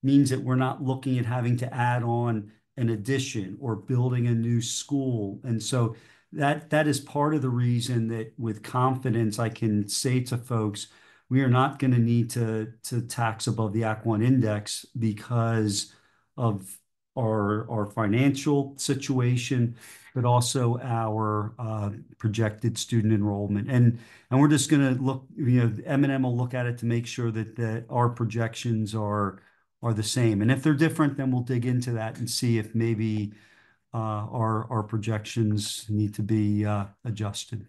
means that we're not looking at having to add on an addition or building a new school. And so that is part of the reason that with confidence I can say to folks, we are not going to need to tax above the Act 1 index because of our financial situation, but also our projected student enrollment. And we're just going to look, M&M will look at it to make sure that our projections are the same. And if they're different, then we'll dig into that and see if maybe our projections need to be adjusted.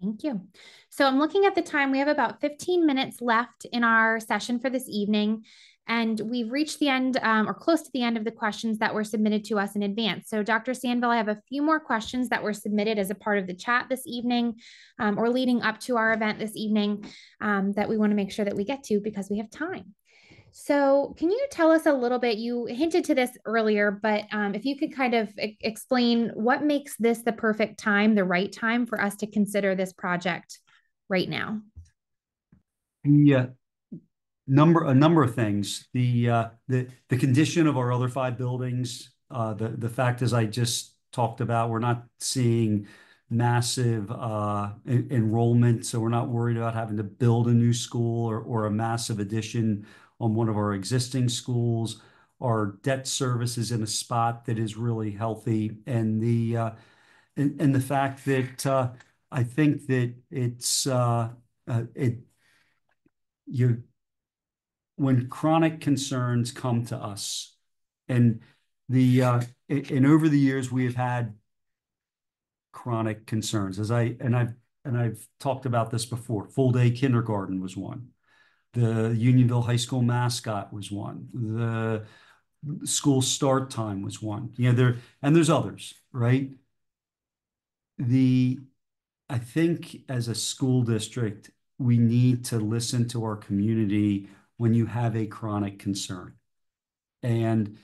Thank you. So I'm looking at the time. We have about 15 minutes left in our session for this evening, and we've reached the end or close to the end of the questions that were submitted to us in advance. So Dr. Sandville, I have a few more questions that were submitted as a part of the chat this evening or leading up to our event this evening that we want to make sure that we get to because we have time. So can you tell us a little bit, you hinted to this earlier, but if you could kind of explain what makes this the perfect time, the right time for us to consider this project right now? Yeah, a number of things. The condition of our other five buildings, the fact as I just talked about, we're not seeing massive enrollment, so we're not worried about having to build a new school or a massive addition on one of our existing schools. Our debt service is in a spot that is really healthy, and the fact that I think that it you when chronic concerns come to us, and over the years we have had chronic concerns, I've talked about this before. Full day kindergarten was one. The Unionville High School mascot was one. The school start time was one. There's others, right? The I think as a school district, we need to listen to our community when you have a chronic concern. And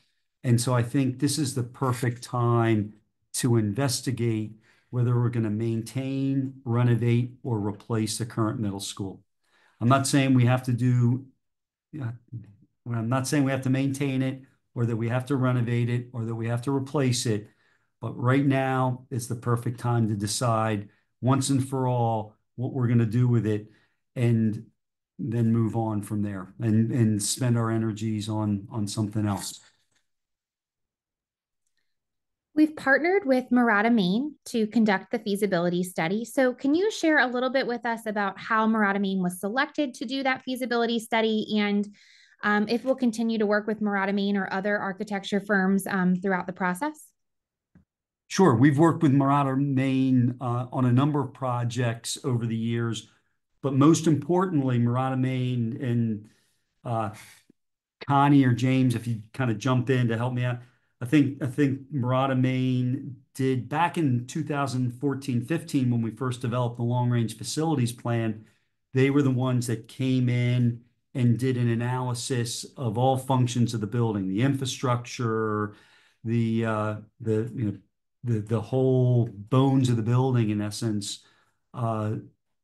so I think this is the perfect time to investigate whether we're going to maintain, renovate, or replace the current middle school. I'm not saying we have to do, I'm not saying we have to maintain it, or that we have to renovate it, or that we have to replace it. But right now is the perfect time to decide once and for all what we're going to do with it, and then move on from there and spend our energies on something else. We've partnered with Murata, Maine to conduct the feasibility study. So can you share a little bit with us about how Murata, Maine was selected to do that feasibility study, and if we'll continue to work with Murata, Maine or other architecture firms throughout the process? Sure. We've worked with Murata, Maine on a number of projects over the years, but most importantly, Murata, Maine and Connie or James, if you kind of jump in to help me out. I think Murata, Maine did back in 2014-15 when we first developed the long-range facilities plan. They were the ones that came in and did an analysis of all functions of the building, the infrastructure, the whole bones of the building, in essence, to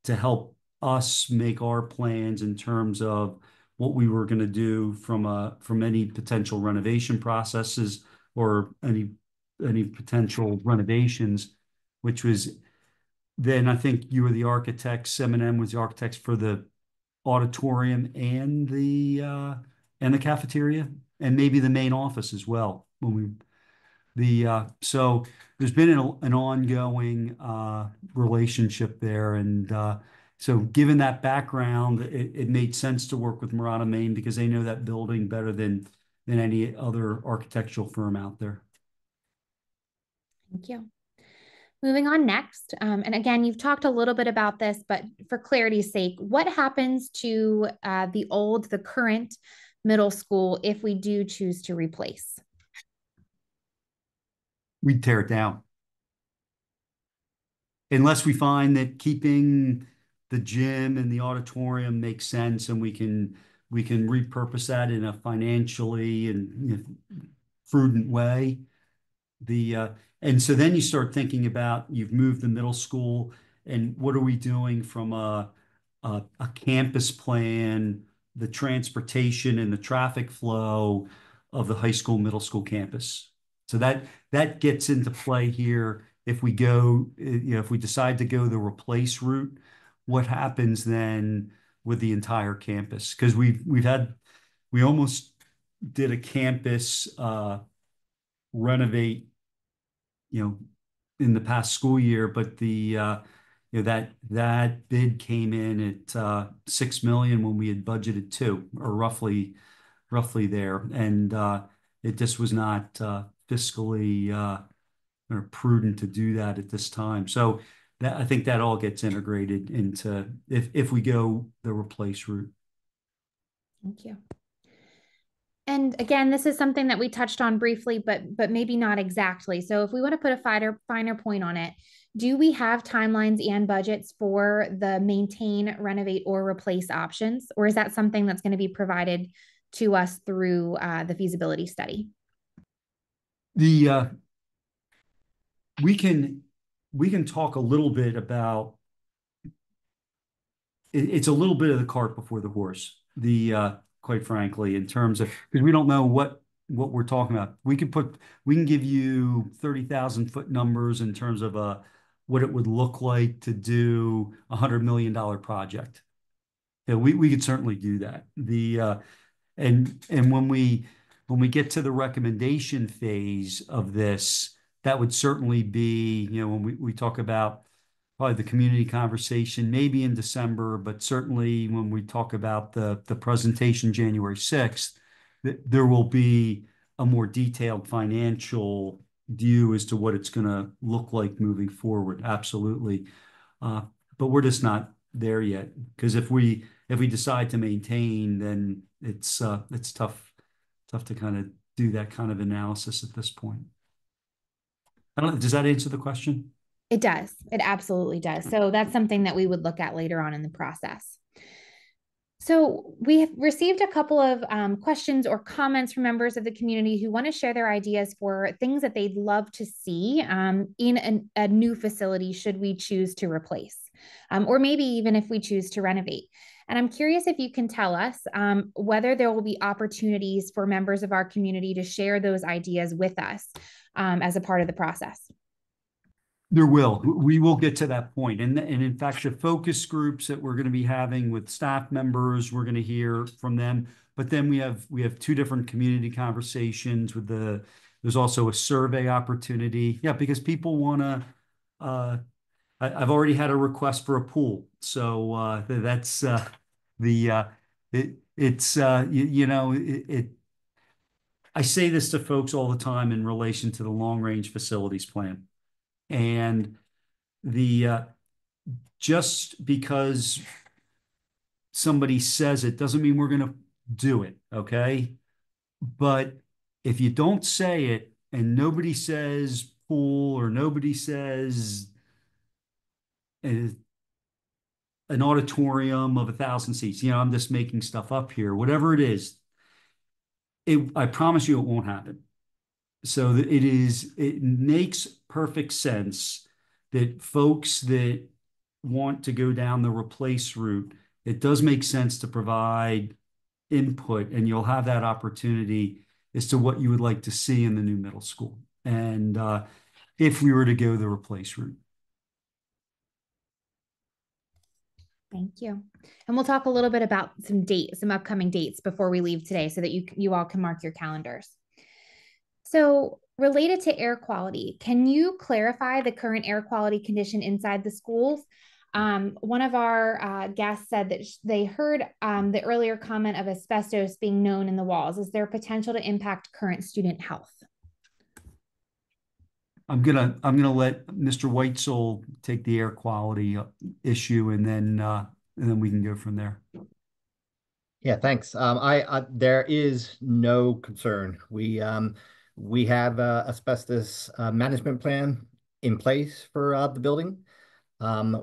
help us make our plans in terms of what we were going to do from any potential renovation processes or any potential renovations, which was then I think you were the architects, M&M was the architects for the auditorium and the cafeteria and maybe the main office as well. So there's been an ongoing relationship there, and so given that background, it made sense to work with Murata, Maine, because they know that building better than any other architectural firm out there. Thank you. Moving on next, and again, you've talked a little bit about this, but for clarity's sake, what happens to the current middle school if we do choose to replace? We'd tear it down. Unless we find that keeping the gym and the auditorium makes sense and we can repurpose that in a financially and prudent way. And so then you start thinking about, you've moved the middle school, and what are we doing from a campus plan, the transportation and the traffic flow of the high school, middle school campus. So that gets into play here. If we if we decide to go the replace route, what happens then with the entire campus? Because we almost did a campus renovate, in the past school year, but that bid came in at $6 million when we had budgeted $2 million, or roughly there, and it just was not fiscally or prudent to do that at this time. So I think that all gets integrated into if we go the replace route. Thank you. And again, this is something that we touched on briefly, but maybe not exactly. So if we want to put a finer point on it, do we have timelines and budgets for the maintain, renovate, or replace options? Or is that something that's going to be provided to us through the feasibility study. The we can talk a little bit about it's a little bit of the cart before the horse. Quite frankly, in terms of, because we don't know what we're talking about. We can give you 30,000-foot numbers in terms of what it would look like to do $100 million project. Yeah, we could certainly do that. And when we get to the recommendation phase of this, that would certainly be, when we talk about probably the community conversation, maybe in December, but certainly when we talk about the presentation January 6th, there will be a more detailed financial view as to what it's going to look like moving forward. Absolutely. But we're just not there yet, because if we decide to maintain, then it's tough to kind of do that kind of analysis at this point. I don't know, does that answer the question? It does. It absolutely does. So that's something that we would look at later on in the process. So we have received a couple of questions or comments from members of the community who want to share their ideas for things that they'd love to see in a new facility should we choose to replace, or maybe even if we choose to renovate. And I'm curious if you can tell us whether there will be opportunities for members of our community to share those ideas with us as a part of the process. There will. We will get to that point. And in fact, the focus groups that we're going to be having with staff members, we're going to hear from them. But then we have two different community conversations there's also a survey opportunity. Yeah, because people want to, I've already had a request for a pool. So that's I say this to folks all the time in relation to the long range facilities plan. And just because somebody says it doesn't mean we're going to do it, okay? But if you don't say it and nobody says pool or nobody says an auditorium of 1,000 seats, I'm just making stuff up here, whatever it is, I promise you it won't happen. So it makes perfect sense that folks that want to go down the replace route, it does make sense to provide input, and you'll have that opportunity as to what you would like to see in the new middle school. And if we were to go the replace route. Thank you. And we'll talk a little bit about some upcoming dates before we leave today so that you all can mark your calendars. So related to air quality, can you clarify the current air quality condition inside the schools? One of our guests said that they heard the earlier comment of asbestos being known in the walls. Is there potential to impact current student health? I'm gonna let Mr. Whitesell take the air quality issue, and then we can go from there. Yeah, thanks. There is no concern. We have a asbestos management plan in place for the building.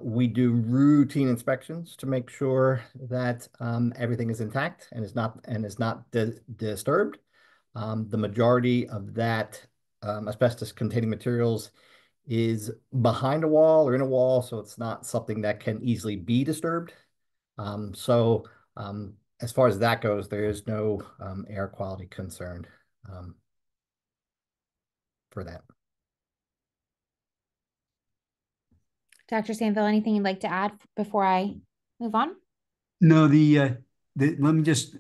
We do routine inspections to make sure that everything is intact and is not disturbed. The majority of that asbestos containing materials is behind a wall or in a wall, so it's not something that can easily be disturbed. As far as that goes, there is no air quality concern for that. Dr. Sanville, anything you'd like to add before I move on? No, let me just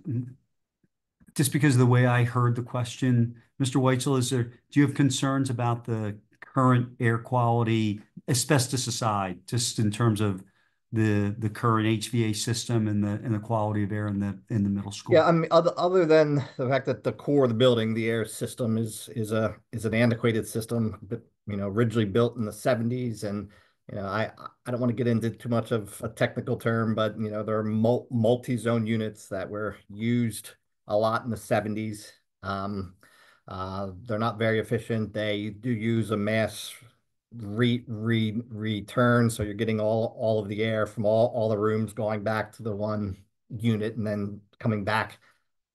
because of the way I heard the question, Mr. Whitesell, do you have concerns about the current air quality, asbestos aside, just in terms of the current HVA system and the quality of air in the middle school? Yeah, I mean, other than the fact that the core of the building, the air system is an antiquated system, but originally built in the 70s, and I don't want to get into too much of a technical term, but there are multi-zone units that were used a lot in the 70s. They're not very efficient. They do use a mass return, so you're getting all of the air from all the rooms going back to the one unit and then coming back.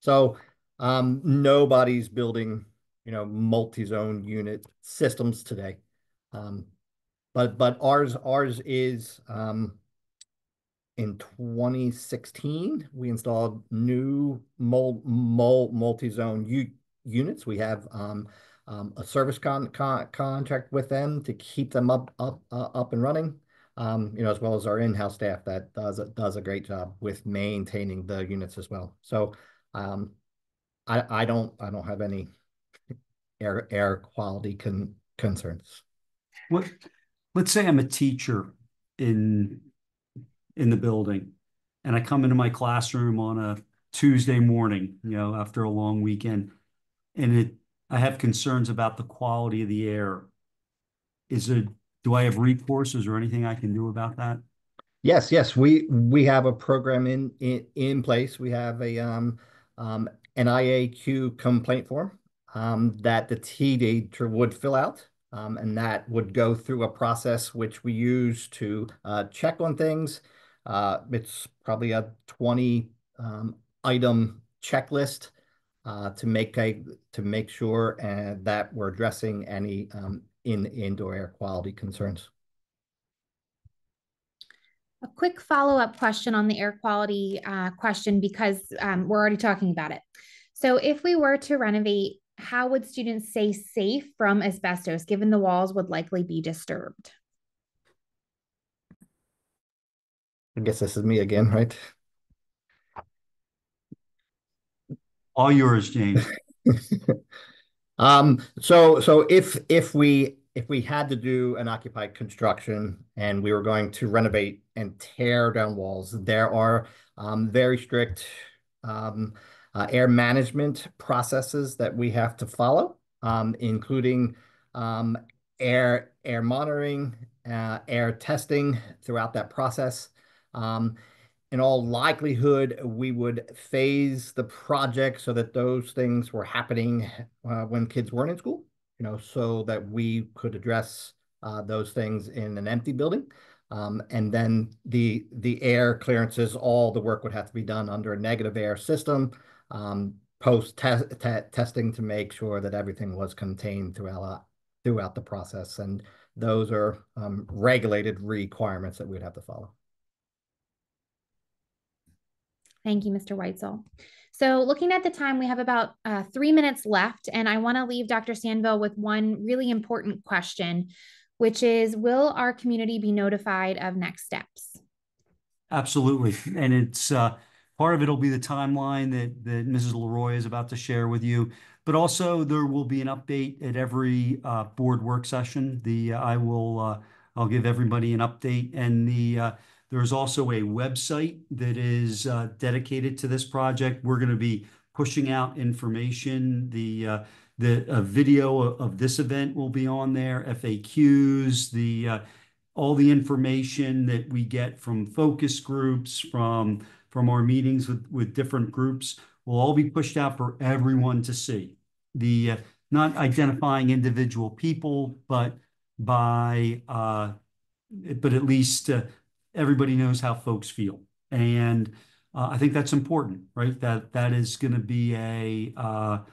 So nobody's building, multi-zone unit systems today. But ours is in 2016, we installed new multi-zone units. We have a service contract with them to keep them up and running. As well as our in-house staff that does a great job with maintaining the units as well. So I don't have any air quality concerns. Let's say I'm a teacher in the building, and I come into my classroom on a Tuesday morning, after a long weekend, and I have concerns about the quality of the air. Do I have recourse? Is there anything I can do about that? Yes. We have a program in place. We have a an IAQ complaint form that the teacher would fill out, and that would go through a process which we use to check on things. It's probably a 20 item checklist to make sure that we're addressing any indoor air quality concerns. A quick follow-up question on the air quality question, because we're already talking about it. So if we were to renovate, how would students stay safe from asbestos, given the walls would likely be disturbed? I guess this is me again, right? All yours, James. So if we had to do an occupied construction and we were going to renovate and tear down walls, there are very strict air management processes that we have to follow, including air monitoring, air testing throughout that process. In all likelihood, we would phase the project so that those things were happening when kids weren't in school, so that we could address those things in an empty building. And then the air clearances, all the work would have to be done under a negative air system, post testing to make sure that everything was contained throughout the process. And those are regulated requirements that we'd have to follow. Thank you, Mr. Weitzel. So looking at the time, we have about 3 minutes left, and I want to leave Dr. Sandville with one really important question, which is, will our community be notified of next steps? Absolutely. And it's part of it will be the timeline that Mrs. Leroy is about to share with you, but also there will be an update at every board work session. I'll give everybody an update, and there's also a website that is dedicated to this project. We're going to be pushing out information. The video of this event will be on there, FAQs, all the information that we get from focus groups, from our meetings with different groups will all be pushed out for everyone to see. Not identifying individual people, but at least everybody knows how folks feel. And I think that's important, right? That is going to be an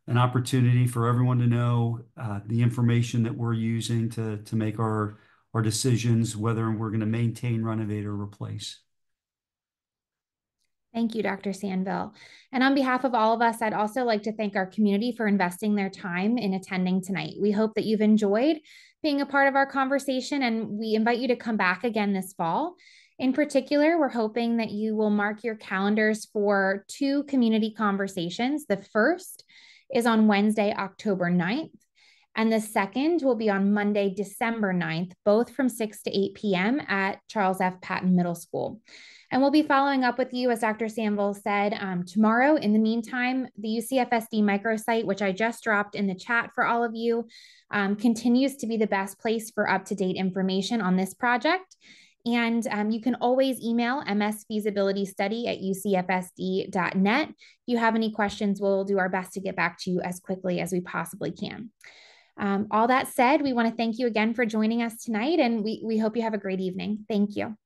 opportunity for everyone to know the information that we're using to make our decisions, whether we're going to maintain, renovate, or replace. Thank you, Dr. Sandville. And on behalf of all of us, I'd also like to thank our community for investing their time in attending tonight. We hope that you've enjoyed being a part of our conversation, and we invite you to come back again this fall. In particular, we're hoping that you will mark your calendars for 2 community conversations. The first is on Wednesday, October 9th, and the second will be on Monday, December 9th, both from 6 to 8 p.m. at Charles F. Patton Middle School. And we'll be following up with you, as Dr. Sandville said, tomorrow. In the meantime, the UCFSD microsite, which I just dropped in the chat for all of you, continues to be the best place for up-to-date information on this project. And you can always email msfeasibilitystudy@ucfsd.net. If you have any questions, we'll do our best to get back to you as quickly as we possibly can. All that said, we want to thank you again for joining us tonight, and we hope you have a great evening. Thank you.